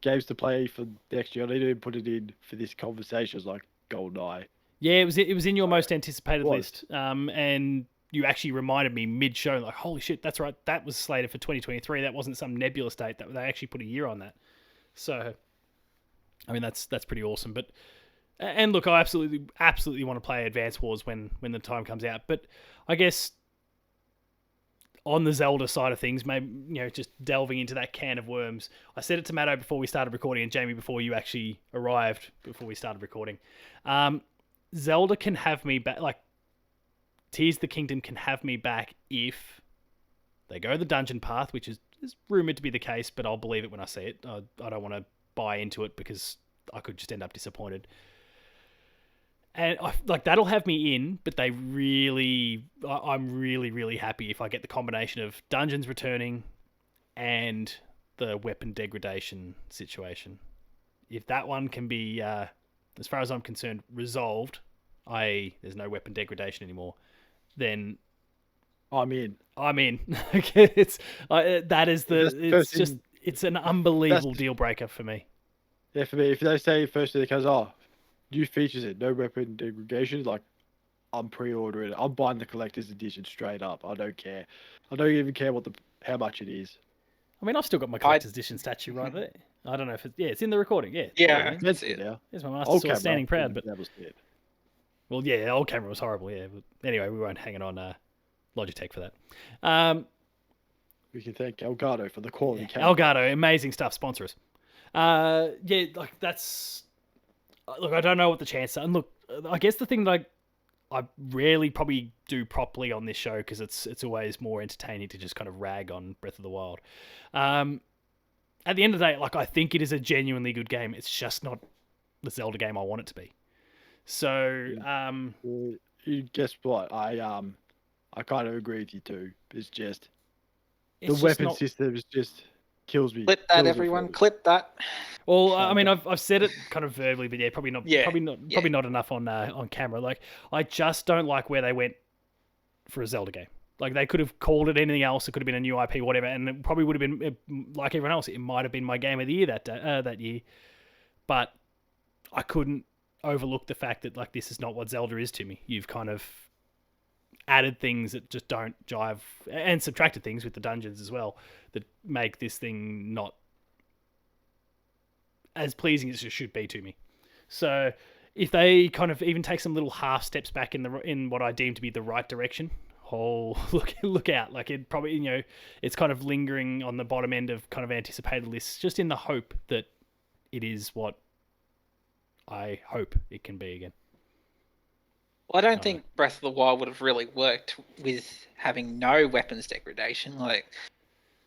games to play for next year? I need to put it in for this conversation. It's like GoldenEye. Yeah, it was in your most anticipated list. And you actually reminded me mid-show, like, holy shit, that's right. That was slated for 2023. That wasn't some nebulous date. That they actually put a year on that. So, I mean, that's pretty awesome. But and look, I absolutely want to play Advance Wars when the time comes out. But I guess on the Zelda side of things, maybe just delving into that can of worms. I said it to Matto before we started recording, and Jamie before you actually arrived before we started recording. Zelda can have me back. Like Tears of the Kingdom can have me back if they go the dungeon path, which is rumored to be the case, but I'll believe it when I see it. I don't want to buy into it because I could just end up disappointed. And that'll have me in, but I'm really, really happy if I get the combination of dungeons returning and the weapon degradation situation. If that one can be, as far as I'm concerned, resolved, i.e. there's no weapon degradation anymore, then I'm in. I'm in. It's that is That's the it's first just thing- it's an unbelievable deal breaker for me. Yeah, for me, if they say first thing that comes, new features it, no weapon degradation, like I'm pre-ordering it. I'm buying the collector's edition straight up. I don't care. I don't even care how much it is. I mean, I've still got my collector's edition statue right there. I don't know if it's in the recording. Yeah, Yeah, there it is. that's it. Now. There's my Master Old Sword camera, standing proud. But that was it. well, yeah, the old camera was horrible. Yeah, but anyway, we won't hang it on Logitech for that. We can thank Elgato for the quality camera. Elgato, amazing stuff. Sponsor us. Yeah, like that's. Look, I don't know what the chances are. And look, I guess the thing that I rarely probably do properly on this show because it's always more entertaining to just kind of rag on Breath of the Wild. At the end of the day, like I think it is a genuinely good game. It's just not the Zelda game I want it to be. So, Well, you guess what? I kind of agree with you too. It's just the weapon system is just kills me. Clip that, everyone. Clip that. Well, I mean, I've said it kind of verbally, but yeah, probably not. Yeah, Probably not enough on camera. Like, I just don't like where they went for a Zelda game. Like, they could have called it anything else. It could have been a new IP, whatever, and it probably would have been like everyone else. It might have been my game of the year that year, but I couldn't overlook the fact that like this is not what Zelda is to me. You've kind of added things that just don't jive, and subtracted things with the dungeons as well that make this thing not as pleasing as it should be to me. So if they kind of even take some little half steps back in what I deem to be the right direction, look out. Like it probably, it's kind of lingering on the bottom end of kind of anticipated lists, just in the hope that it is what I hope it can be again. Well, I don't think Breath of the Wild would have really worked with having no weapons degradation. Like,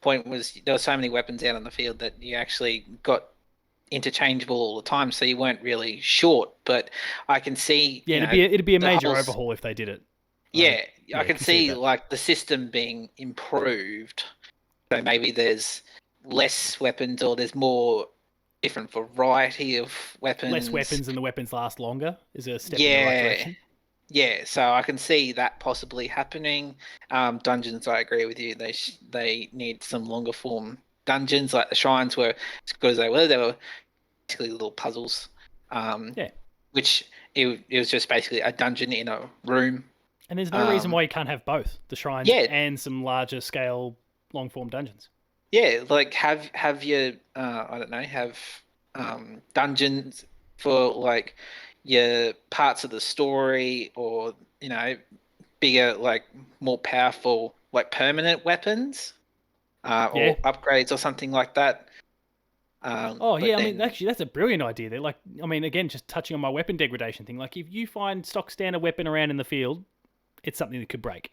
point was there were so many weapons out on the field that you actually got interchangeable all the time, so you weren't really short. But I can see, yeah, it'd be a major overhaul if they did it. Yeah, I can see like the system being improved. So maybe there's less weapons, or there's more different variety of weapons. Less weapons and the weapons last longer is a step in the right direction. Yeah, so I can see that possibly happening. Dungeons, I agree with you. They need some longer form dungeons. Like the shrines were as good as they were basically little puzzles. Which it was just basically a dungeon in a room. And there's no reason why you can't have both the shrines and some larger scale long form dungeons. Yeah, like have your I don't know, have dungeons for like your parts of the story, or bigger, like more powerful, like permanent weapons, or upgrades or something like that. I mean, actually, that's a brilliant idea. There, like, I mean, again, just touching on my weapon degradation thing. Like, if you find stock standard weapon around in the field, it's something that could break.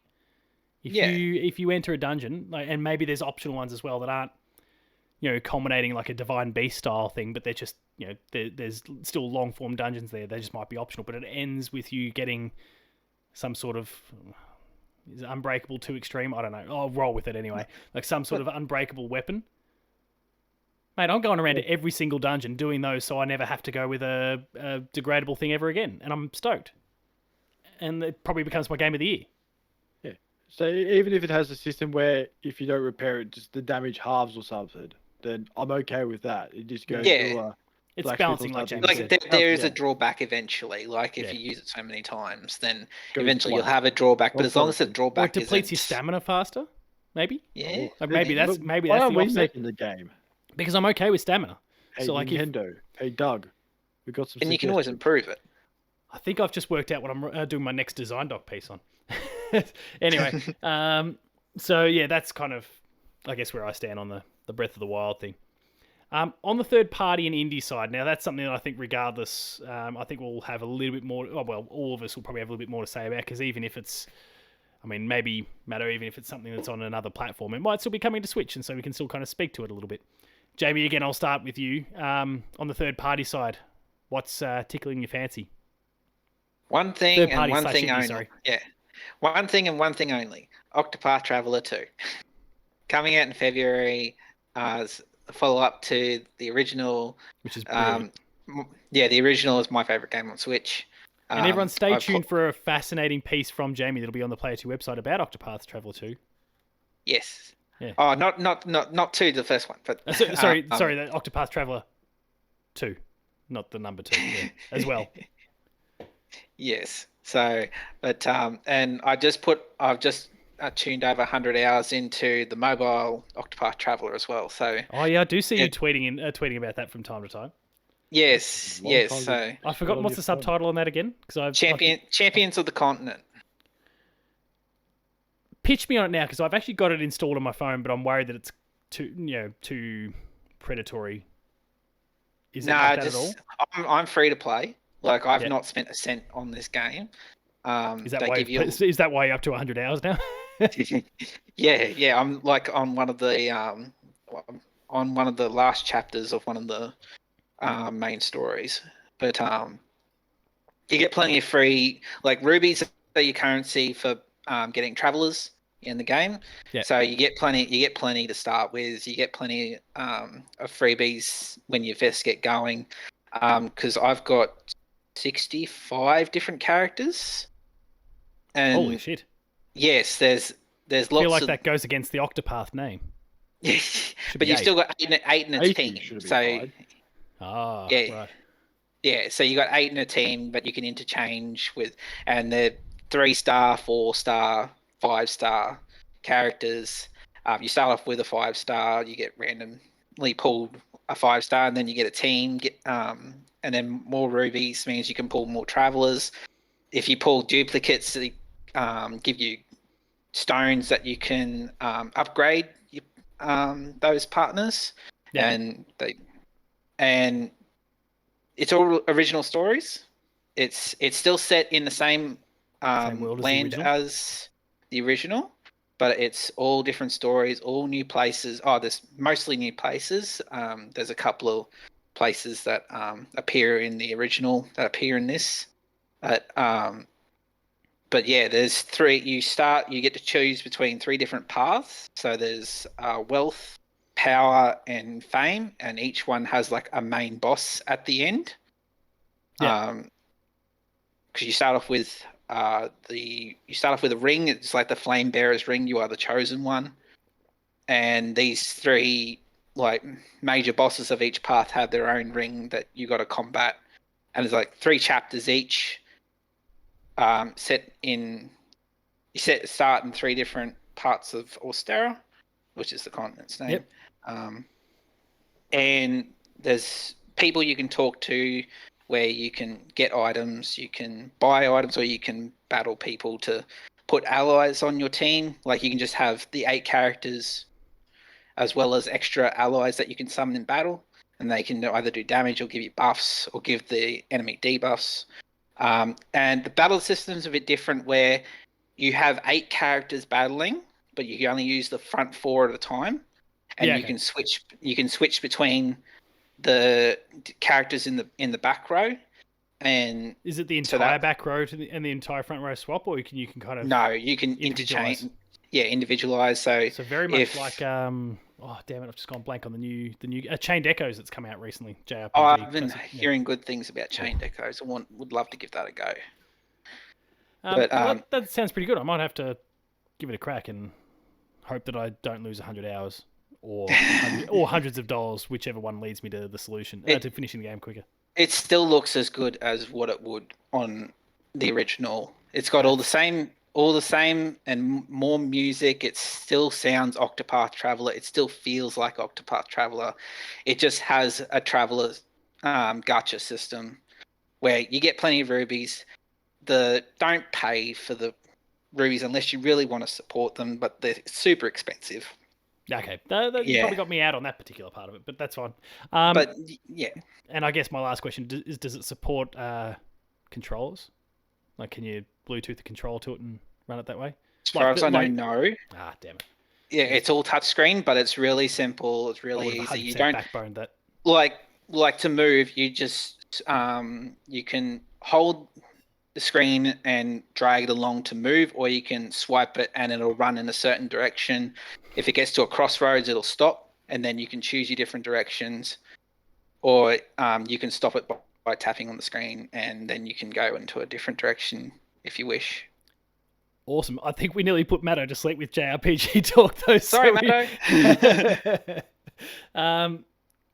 If you enter a dungeon, like, and maybe there's optional ones as well that aren't, culminating like a Divine Beast style thing, but they're just, there's still long form dungeons there. They just might be optional, but it ends with you getting some sort of, is it unbreakable too extreme? I don't know. I'll roll with it anyway. Like some sort of unbreakable weapon. Mate, I'm going around to every single dungeon doing those, so I never have to go with a degradable thing ever again, and I'm stoked. And it probably becomes my game of the year. Yeah. So even if it has a system where if you don't repair it, just the damage halves or something, then I'm okay with that. It just goes to it's balancing like Jamie said. There is a drawback eventually. Like if you use it so many times, then eventually you'll have a drawback. But as long as the drawback depletes your stamina faster, maybe. Yeah. Like maybe that's the offset. making the game? Because I'm okay with stamina. Hey, so like Nintendo. Hey Doug, we got some. And you can always improve it. I think I've just worked out what I'm doing my next design doc piece on. Anyway, so yeah, that's kind of, I guess, where I stand on the Breath of the Wild thing. On the third party and indie side, now that's something that I think regardless, I think we'll have a little bit more, all of us will probably have a little bit more to say about, because even if it's, I mean, maybe, Matto, even if it's something that's on another platform, it might still be coming to Switch, and so we can still kind of speak to it a little bit. Jamie, again, I'll start with you. On the third party side, what's tickling your fancy? One thing and one thing only. Sorry. Yeah. One thing and one thing only. Octopath Traveler 2. Coming out in February as a follow-up to the original. Which is brilliant. The original is my favourite game on Switch. And everyone stay I've tuned for a fascinating piece from Jamie that'll be on the Player 2 website about Octopath Traveler 2. Yes. Yeah. Oh, not 2, the first one, but sorry, the Octopath Traveler 2, not the number 2, as well. Yes. So, but and I've just tuned over 100 hours into the mobile Octopath Traveler as well. So. Oh yeah, I do see you tweeting about that from time to time. Yes. Long Yes. time So. I've forgotten what's the subtitle on that again, because Champions of the Continent. Pitch me on it now, because I've actually got it installed on my phone, but I'm worried that it's too predatory. Is it like that at all? I'm free to play. Like I've not spent a cent on this game. Is that why you're up to 100 hours now? Yeah. I'm like on one of the last chapters of one of the main stories. But you get plenty of free, like rubies are your currency for getting travelers in the game. Yeah. So you get plenty to start with. You get plenty of freebies when you first get going. Because I've got 65 different characters. And holy shit! Yes, there's lots. I feel like that goes against the Octopath name. But you've still got eight in a team. So right. Yeah, so you got 8 in a team, but you can interchange with, and they're 3-star, 4-star, 5-star characters. You start off with a 5-star, you get randomly pulled a 5-star, and then you get a team. And then more rubies means you can pull more travelers. If you pull duplicates, they give you stones that you can upgrade those partners. Yeah. And it's all original stories. It's still set in the same world land as the original, but it's all different stories, all new places. Oh, there's mostly new places. There's a couple of places that appear in the original that appear in this. But yeah, there's 3. You get to choose between 3 different paths. So there's wealth, power, and fame, and each one has like a main boss at the end. Yeah. Because you start off with a ring. It's like the flame bearer's ring. You are the chosen one, and these 3 like major bosses of each path have their own ring that you got to combat, and there's like 3 chapters each. Start in 3 different parts of Austera, which is the continent's name. Yep. And there's people you can talk to where you can get items, you can buy items, or you can battle people to put allies on your team. Like you can just have the 8 characters as well as extra allies that you can summon in battle, and they can either do damage or give you buffs or give the enemy debuffs. And the battle system's a bit different, where you have 8 characters battling, but you can only use the front 4 at a time, and you can switch between the characters in the back row. And is it the entire back row and the entire front row swap, or you can kind of you can interchange, individualize. So very much like oh damn it, I've just gone blank on the new Chained Echoes that's come out recently. JRPG. I've been hearing good things about Chained Echoes. Would love to give that a go. But that sounds pretty good. I might have to give it a crack and hope that I don't lose 100 hours or hundreds of dollars, whichever one leads me to the solution to finishing the game quicker. It still looks as good as what it would on the original. It's got all the same and more music. It still sounds Octopath Traveler. It still feels like Octopath Traveler. It just has a Traveler gacha system where you get plenty of rubies. Don't pay for the rubies unless you really want to support them, but they're super expensive. Okay, you probably got me out on that particular part of it, but that's fine. But yeah, and I guess my last question is: does it support controllers? Like, can you Bluetooth the controller to it and run it that way? As far as I know, no. Ah, damn it. Yeah, it's all touchscreen, but it's really simple. It's really easy. You don't backbone that. Like to move. You just you can hold the screen and drag it along to move, or you can swipe it and it'll run in a certain direction. If it gets to a crossroads, it'll stop, and then you can choose your different directions, or you can stop it by tapping on the screen, and then you can go into a different direction if you wish. Awesome. I think we nearly put Matto to sleep with JRPG talk, though. Sorry, Matto.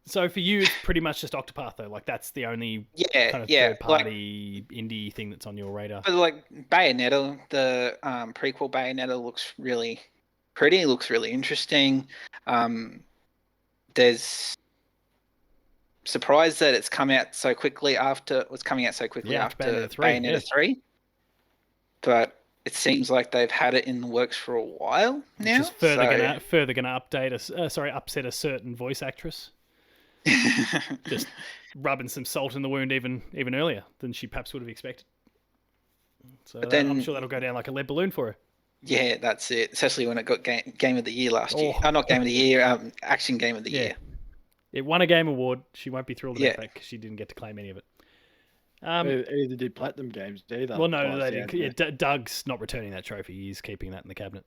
So for you, it's pretty much just Octopath, though. Like, that's the only kind of third-party indie thing that's on your radar. But like Bayonetta, the prequel Bayonetta looks really pretty. Looks really interesting. There's surprised that it's come out so quickly after Bayonetta 3. But it seems like they've had it in the works for a while now. Which is further gonna upset a certain voice actress. Just rubbing some salt in the wound even earlier than she perhaps would have expected. So but then, I'm sure that'll go down like a lead balloon for her. Yeah, that's it. Especially when it got game of the year last year. Not game of the year, action game of the year. It won a game award. She won't be thrilled about that because she didn't get to claim any of it. Either did Platinum Games either. Well, no, they didn't. Yeah, Doug's not returning that trophy. He's keeping that in the cabinet.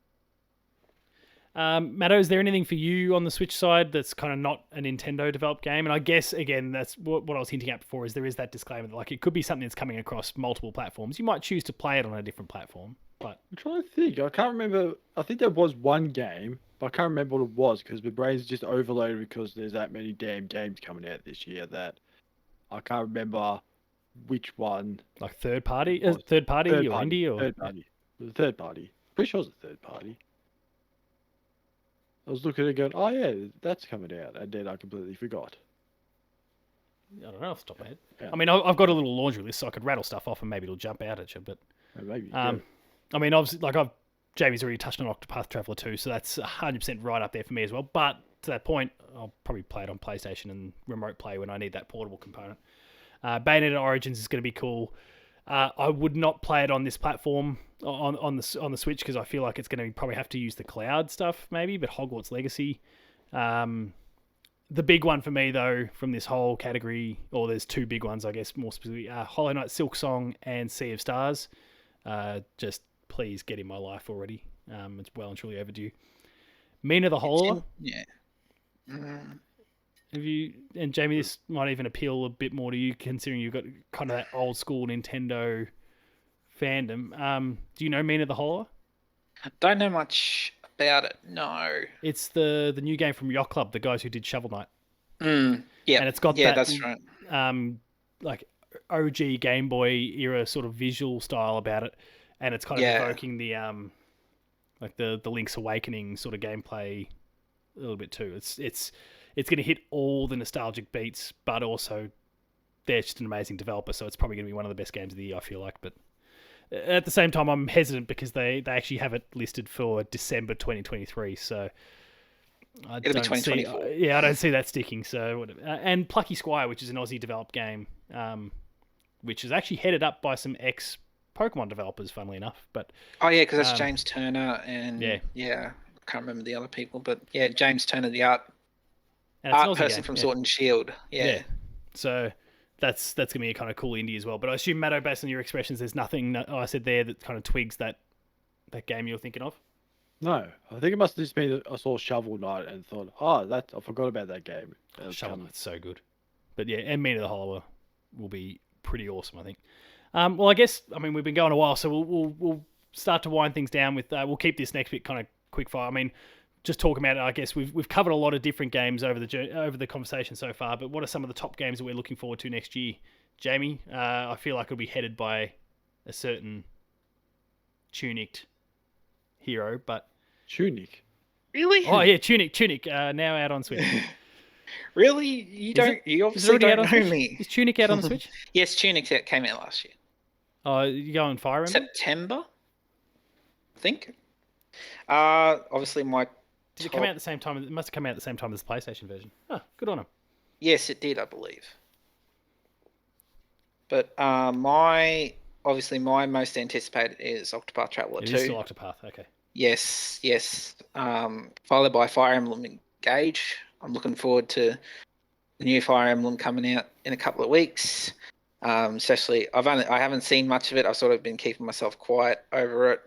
Matto, is there anything for you on the Switch side that's kind of not a Nintendo developed game? And I guess, again, that's what I was hinting at before, is there is that disclaimer that like it could be something that's coming across multiple platforms. You might choose to play it on a different platform, but I'm trying to think. I can't remember. I think there was one game, but I can't remember what it was because my brain's just overloaded because there's that many damn games coming out this year that I can't remember which one. Like third party or indie or third party. The third party. Pretty sure it was a third party. I was looking at it going, oh yeah, that's coming out, and then I completely forgot. I don't know off the top of my head. Yeah. I mean, I've got a little laundry list, so I could rattle stuff off, and maybe it'll jump out at you. But maybe. I mean, obviously, like Jamie's already touched on Octopath Traveler 2, so that's 100% right up there for me as well. But to that point, I'll probably play it on PlayStation and remote play when I need that portable component. Bayonetta Origins is going to be cool. I would not play it on this platform on the Switch because I feel like it's going to probably have to use the cloud stuff maybe. But Hogwarts Legacy, the big one for me though from this whole category, or there's two big ones I guess more specifically: Hollow Knight, Silksong, and Sea of Stars. Just please get in my life already. It's well and truly overdue. Mina the Hollower. Yeah. Have you and Jamie? This might even appeal a bit more to you, considering you've got kind of that old school Nintendo fandom. Do you know Mina the Hollower? Don't know much about it. No. It's the new game from Yacht Club, the guys who did Shovel Knight. Yeah, and it's got that's right. Like OG Game Boy era sort of visual style about it, and it's kind of evoking the like the Link's Awakening sort of gameplay a little bit too. It's going to hit all the nostalgic beats, but also they're just an amazing developer, so it's probably going to be one of the best games of the year, I feel like. But at the same time, I'm hesitant because they actually have it listed for December 2023, so it'll be 2024. I don't see that sticking. So whatever. And Plucky Squire, which is an Aussie developed game, which is actually headed up by some ex-Pokemon developers, funnily enough. But because that's James Turner and I can't remember the other people, but James Turner, the art person from Sword and Shield. Yeah. So that's going to be a kind of cool indie as well. But I assume, Matto, based on your expressions, there's nothing I said there that kind of twigs that game you're thinking of? No. I think it must have just been that I saw Shovel Knight and thought, I forgot about that game. Shovel Knight's so good. But yeah, and Mina the Hollower will be pretty awesome, I think. Well, I guess, we've been going a while, so we'll start to wind things down with, we'll keep this next bit kind of quick fire. Just talking about it, I guess we've covered a lot of different games over the conversation so far. But what are some of the top games that we're looking forward to next year, Jamie? I feel like it'll be headed by a certain tunicked hero, but Tunic. Really? Oh yeah, Tunic. Now out on Switch. Really? You obviously don't know me. Is Tunic out on the Switch? Yes, Tunic came out last year. Oh, you go on Fire Emblem? September, I think. Obviously my. Did it come out at the same time? It must have come out at the same time as the PlayStation version. Oh, good on them. Yes, it did, I believe. But my most anticipated is Octopath Traveler 2. It is still Octopath, okay. Yes. Followed by Fire Emblem Engage. I'm looking forward to the new Fire Emblem coming out in a couple of weeks. Especially, I haven't seen much of it. I've sort of been keeping myself quiet over it.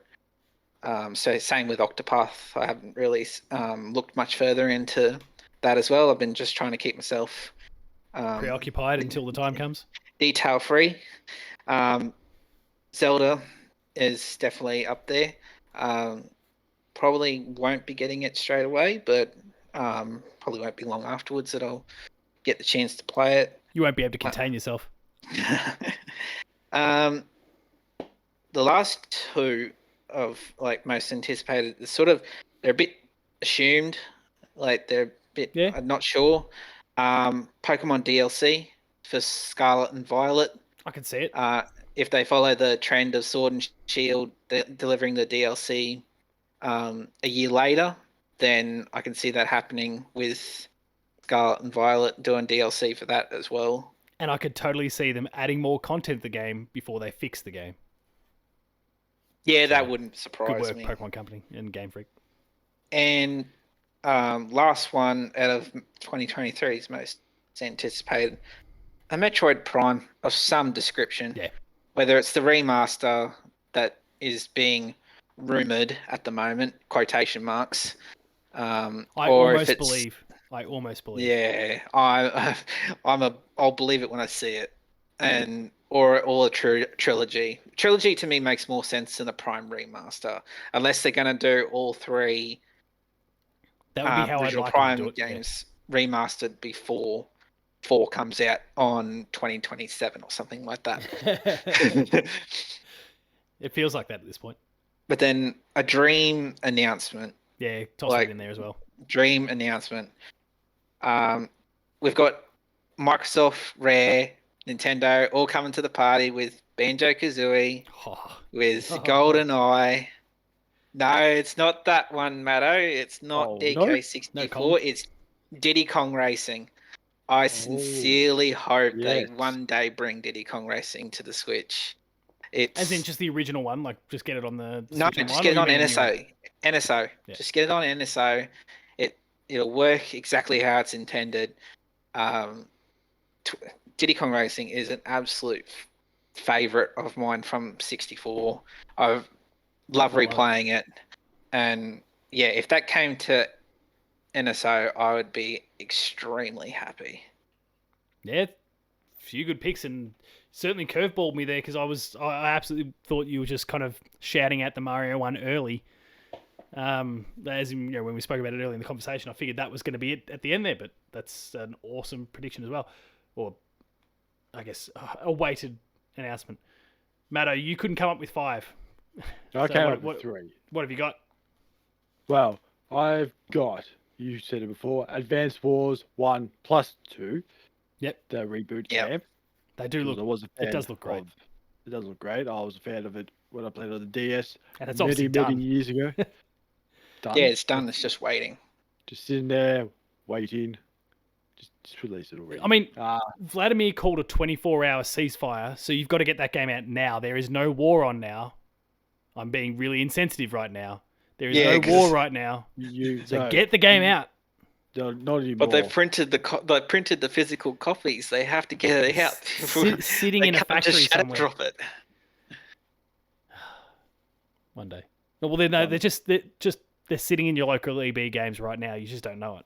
So same with Octopath. I haven't really looked much further into that as well. I've been just trying to keep myself preoccupied until the time comes. detail free. Zelda is definitely up there. Probably won't be getting it straight away, but probably won't be long afterwards that I'll get the chance to play it. You won't be able to contain yourself. The last two of like most anticipated, they're a bit assumed, like they're a bit. Yeah. I'm not sure. Pokemon DLC for Scarlet and Violet. I can see it. If they follow the trend of Sword and Shield delivering the DLC a year later, then I can see that happening with Scarlet and Violet doing DLC for that as well. And I could totally see them adding more content to the game before they fix the game. Yeah, that wouldn't Good surprise work, me. Pokemon Company and Game Freak. And last one out of 2023's most anticipated, a Metroid Prime of some description. Yeah. Whether it's the remaster that is being rumored at the moment, quotation marks. I or almost if it's, believe. I almost believe. Yeah, I'll believe it when I see it, and or a trilogy. Trilogy to me makes more sense than a Prime remaster, unless they're going to do all three. That would be how I'd original like Prime them to do it. games remastered before 4 comes out on 2027 or something like that. Yeah. It feels like that at this point. But then a dream announcement. Yeah, toss it in there as well. Dream announcement. We've got Microsoft, Rare, Nintendo all coming to the party with Banjo-Kazooie, with GoldenEye. No, it's not that one, Matto. It's not DK64. No? It's Diddy Kong Racing. I sincerely hope they one day bring Diddy Kong Racing to the Switch. As in just the original one, like just get it on the no, Switch just get it on NSO. NSO. Yeah. Just get it on NSO. It'll work exactly how it's intended. Diddy Kong Racing is an absolute favorite of mine from 64. I love replaying it, and yeah, if that came to NSO, I would be extremely happy. Yeah, few good picks, and certainly curveballed me there because I absolutely thought you were just kind of shouting out the Mario one early. As in, when we spoke about it earlier in the conversation, I figured that was going to be it at the end there, but that's an awesome prediction as well. Or, I guess, a weighted announcement. Matto, you couldn't come up with 5. I came up with 3. What have you got? Well, I've got, you said it before, Advanced Wars 1 plus 2. Yep. The reboot game. They do look, it does look great. It does look great. I was a fan of it when I played on the DS. And it's obviously done. Many years ago. Done. Yeah, it's done. It's just waiting. Just sitting there, waiting. Just release it already. I mean, Vladimir called a 24-hour ceasefire, so you've got to get that game out now. There is no war on now. I'm being really insensitive right now. There is no war right now. Get the game out. No, not anymore. But they've printed the physical copies. They have to get it out. Sitting in a factory somewhere. Drop it. One day. Well, they're sitting in your local EB games right now. You just don't know it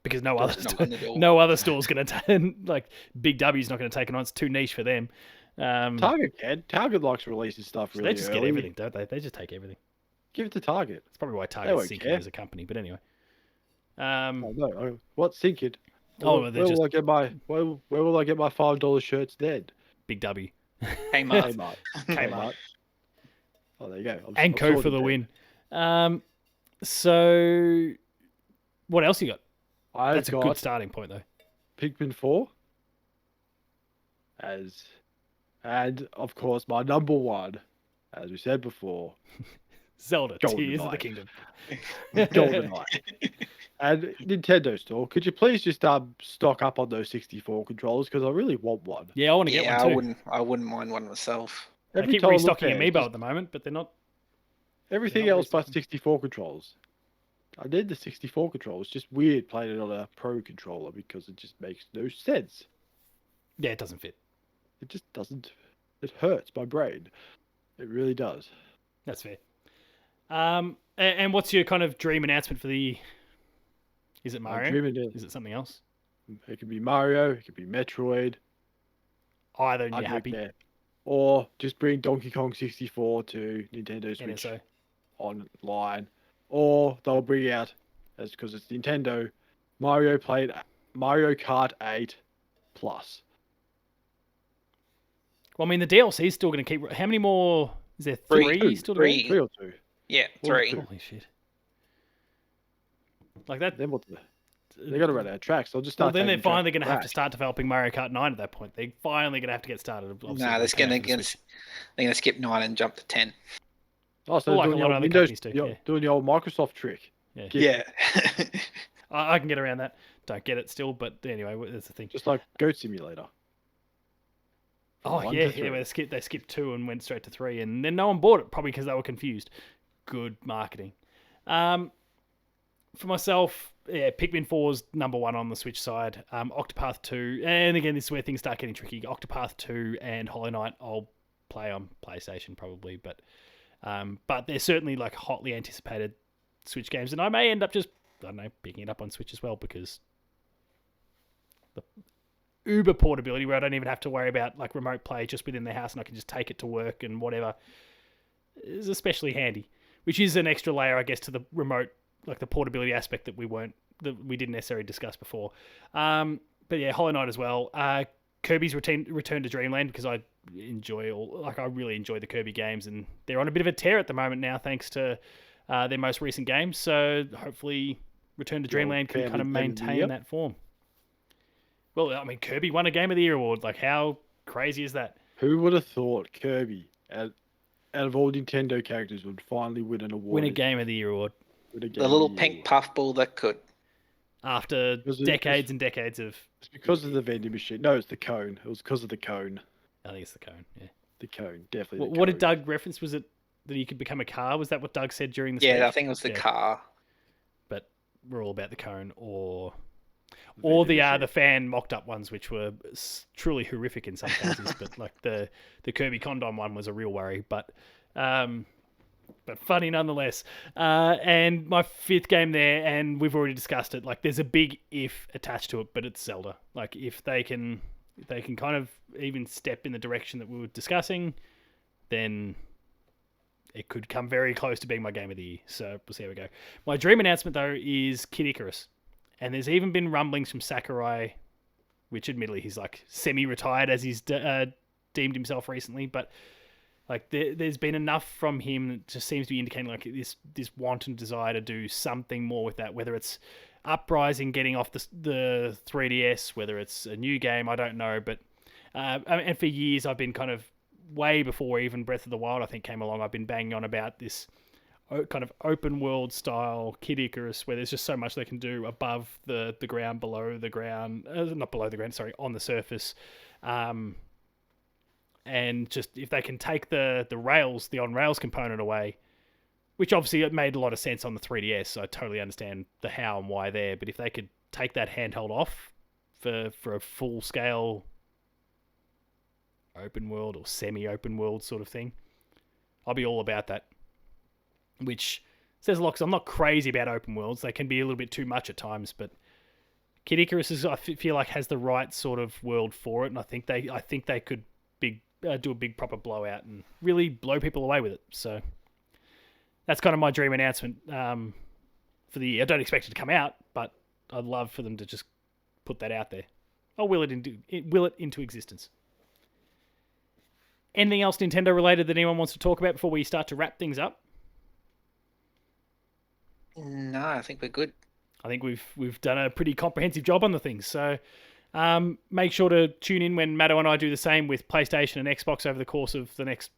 because no other store's going to like Big W's not going to take it on. It's too niche for them. Target can. Target likes releasing stuff really. They just get everything, don't they? They just take everything. Give it to Target. It's probably why Target's sinking as a company. But anyway. What's sinking? Where will I get my $5 shirts then? Big W. Kmart. Oh, there you go. And Co for the win. So, what else you got? That's a good starting point, though. Pikmin 4. And, of course, my number one, as we said before, Zelda, Tears of the Kingdom. GoldenEye. And Nintendo Store, could you please just stock up on those 64 controllers? Because I really want one. Yeah, I want to get one too. I wouldn't mind one myself. They keep restocking Amiibo at the moment, but they're not. Everything else but 64 controllers. I need the 64 controller. It's just weird playing it on a Pro controller because it just makes no sense. Yeah, it doesn't fit. It just doesn't. It hurts my brain. It really does. That's fair. And what's your kind of dream announcement for the... Is it Mario? Is it something else? It could be Mario. It could be Metroid. either and I'd you're move happy. there. Or just bring Donkey Kong 64 to Nintendo Switch NSO. online. Or they'll bring out, as because it's Nintendo, Mario Kart 8 Plus. Well, I mean, the DLC is still going to keep. How many more? Is there three still to go? Three. 3 or 2. Yeah, Or 3. 2. Holy shit! Like that. Then what? They got to run out of tracks. They'll just Well, start. then they're taking tracks finally going to have to back. start developing Mario Kart 9 at that point. They're finally going to have to get started. No, obviously, they're when it came out going for the to Switch. they're going to skip 9 and jump to 10. Oh, so Well, like they're doing a lot the of old other Windows, companies do, yeah. doing the old Microsoft trick. Yeah. Yeah. I can get around that. Don't get it still, but anyway, that's the thing. Just like Goat Simulator. From Oh 1 yeah, to 3. where they skipped 2 and went straight to 3, and then no one bought it probably because they were confused. Good marketing. For myself, yeah, Pikmin 4's number 1 on the Switch side. Octopath 2, and again, this is where things start getting tricky. Octopath 2 and Hollow Knight, I'll play on PlayStation probably, but they're certainly like hotly anticipated Switch games, and I may end up just, I don't know, picking it up on Switch as well because the uber portability where I don't even have to worry about like remote play just within the house and I can just take it to work and whatever is especially handy, which is an extra layer, I guess, to the remote, like the portability aspect that we didn't necessarily discuss before. But yeah, Hollow Knight as well. Kirby's Return to Dreamland, because I really enjoy the Kirby games, and they're on a bit of a tear at the moment now thanks to their most recent games. So hopefully Return to Dreamland can kind of maintain that form. Well, I mean, Kirby won a Game of the Year award. Like, how crazy is that? Who would have thought Kirby, out of all Nintendo characters, would finally win an award? Win a Game of the Year award. The little pink puffball that could. After decades and decades of... It's because of the vending machine. No, it's the cone. It was because of the cone. I think it's the cone, yeah. The cone, definitely. What did Doug reference? Was it that you could become a car? Was that what Doug said during the speech? Yeah, I think it was the car. But we're all about the cone, or the fan mocked up ones, which were truly horrific in some cases. But like the Kirby Condom one was a real worry, but funny nonetheless. And my 5th game there, and we've already discussed it. Like, there's a big if attached to it, but it's Zelda. Like, if they can kind of even step in the direction that we were discussing, then it could come very close to being my Game of the Year. So we'll see how we go. My dream announcement, though, is Kid Icarus. And there's even been rumblings from Sakurai, which admittedly he's like semi-retired as he's deemed himself recently, but like there's been enough from him that just seems to be indicating like this wanton desire to do something more with that, whether it's Uprising getting off the 3DS, whether it's a new game, I don't know. But and for years I've been kind of, way before even Breath of the Wild I think came along, I've been banging on about this kind of open world style Kid Icarus where there's just so much they can do above the ground, below the ground, not below the ground, sorry, on the surface. And just if they can take the on-rails component away, which obviously it made a lot of sense on the 3DS, so I totally understand the how and why there, but if they could take that handheld off for a full-scale open world or semi-open world sort of thing, I'll be all about that. Which says a lot, because I'm not crazy about open worlds. They can be a little bit too much at times, but Kid Icarus I feel like has the right sort of world for it, and I think they could do a big proper blowout and really blow people away with it. So that's kind of my dream announcement for the year. I don't expect it to come out, but I'd love for them to just put that out there. I'll will it into existence. Anything else Nintendo related that anyone wants to talk about before we start to wrap things up? No, I think we're good. I think we've done a pretty comprehensive job on the things. So make sure to tune in when Matto and I do the same with PlayStation and Xbox over the course of the next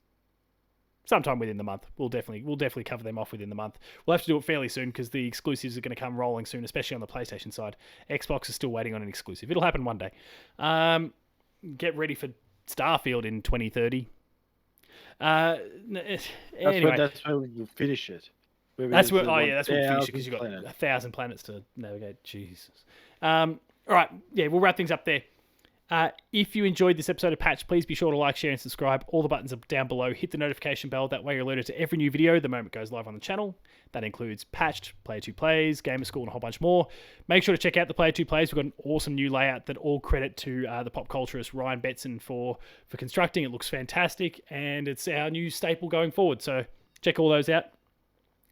sometime within the month. We'll definitely cover them off within the month. We'll have to do it fairly soon because the exclusives are going to come rolling soon, especially on the PlayStation side. Xbox is still waiting on an exclusive. It'll happen one day. Get ready for Starfield in 2030. Anyway, that's when we'll finish it. That's where we'll finish it, because you've got 1,000 planets to navigate. Jesus. All right, yeah, we'll wrap things up there. If you enjoyed this episode of Patch, please be sure to like, share, and subscribe. All the buttons are down below. Hit the notification bell. That way you're alerted to every new video the moment it goes live on the channel. That includes Patched, Player 2 Plays, Gamer School, and a whole bunch more. Make sure to check out the Player 2 Plays. We've got an awesome new layout that all credit to the pop culturist Ryan Betson for constructing. It looks fantastic, and it's our new staple going forward. So check all those out.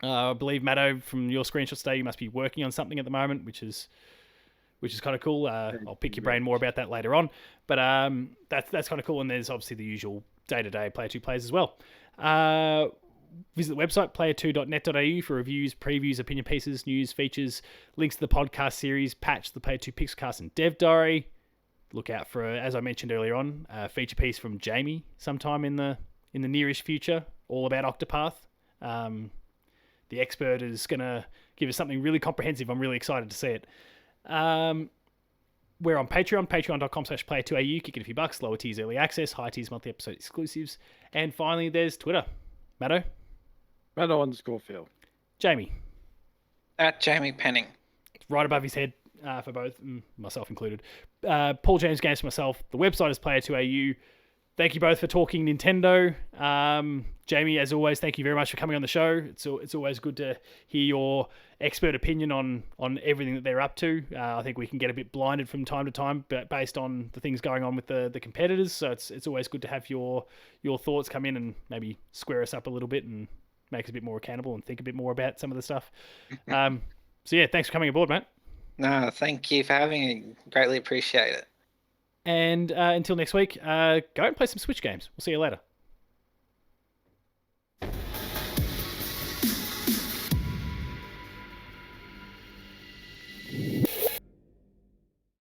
I believe, Matto, from your screenshots today, you must be working on something at the moment, which is kind of cool. I'll pick your brain more about that later on. But that's kind of cool. And there's obviously the usual day-to-day Player 2 Plays as well. Visit the website, player2.net.au, for reviews, previews, opinion pieces, news, features, links to the podcast series, Patch, the Player 2 Pixelcast, and Dev Diary. Look out for, as I mentioned earlier on, a feature piece from Jamie sometime in the nearish future, all about Octopath. The expert is going to give us something really comprehensive. I'm really excited to see it. We're on Patreon, patreon.com/player2au. Kick it a few bucks. Lower tiers early access, high tiers monthly episode exclusives. And finally, there's Twitter. Matto? Matto_Phil. Jamie? At Jamie Penningh. It's right above his head for both, myself included. Paul James Games for myself. The website is player2au. Thank you both for talking Nintendo. Jamie, as always, thank you very much for coming on the show. It's always good to hear your expert opinion on everything that they're up to. I think we can get a bit blinded from time to time, but based on the things going on with the competitors. So it's always good to have your thoughts come in and maybe square us up a little bit and make us a bit more accountable and think a bit more about some of the stuff. So yeah, thanks for coming aboard, mate. No, thank you for having me. Greatly appreciate it. And until next week, go and play some Switch games. We'll see you later.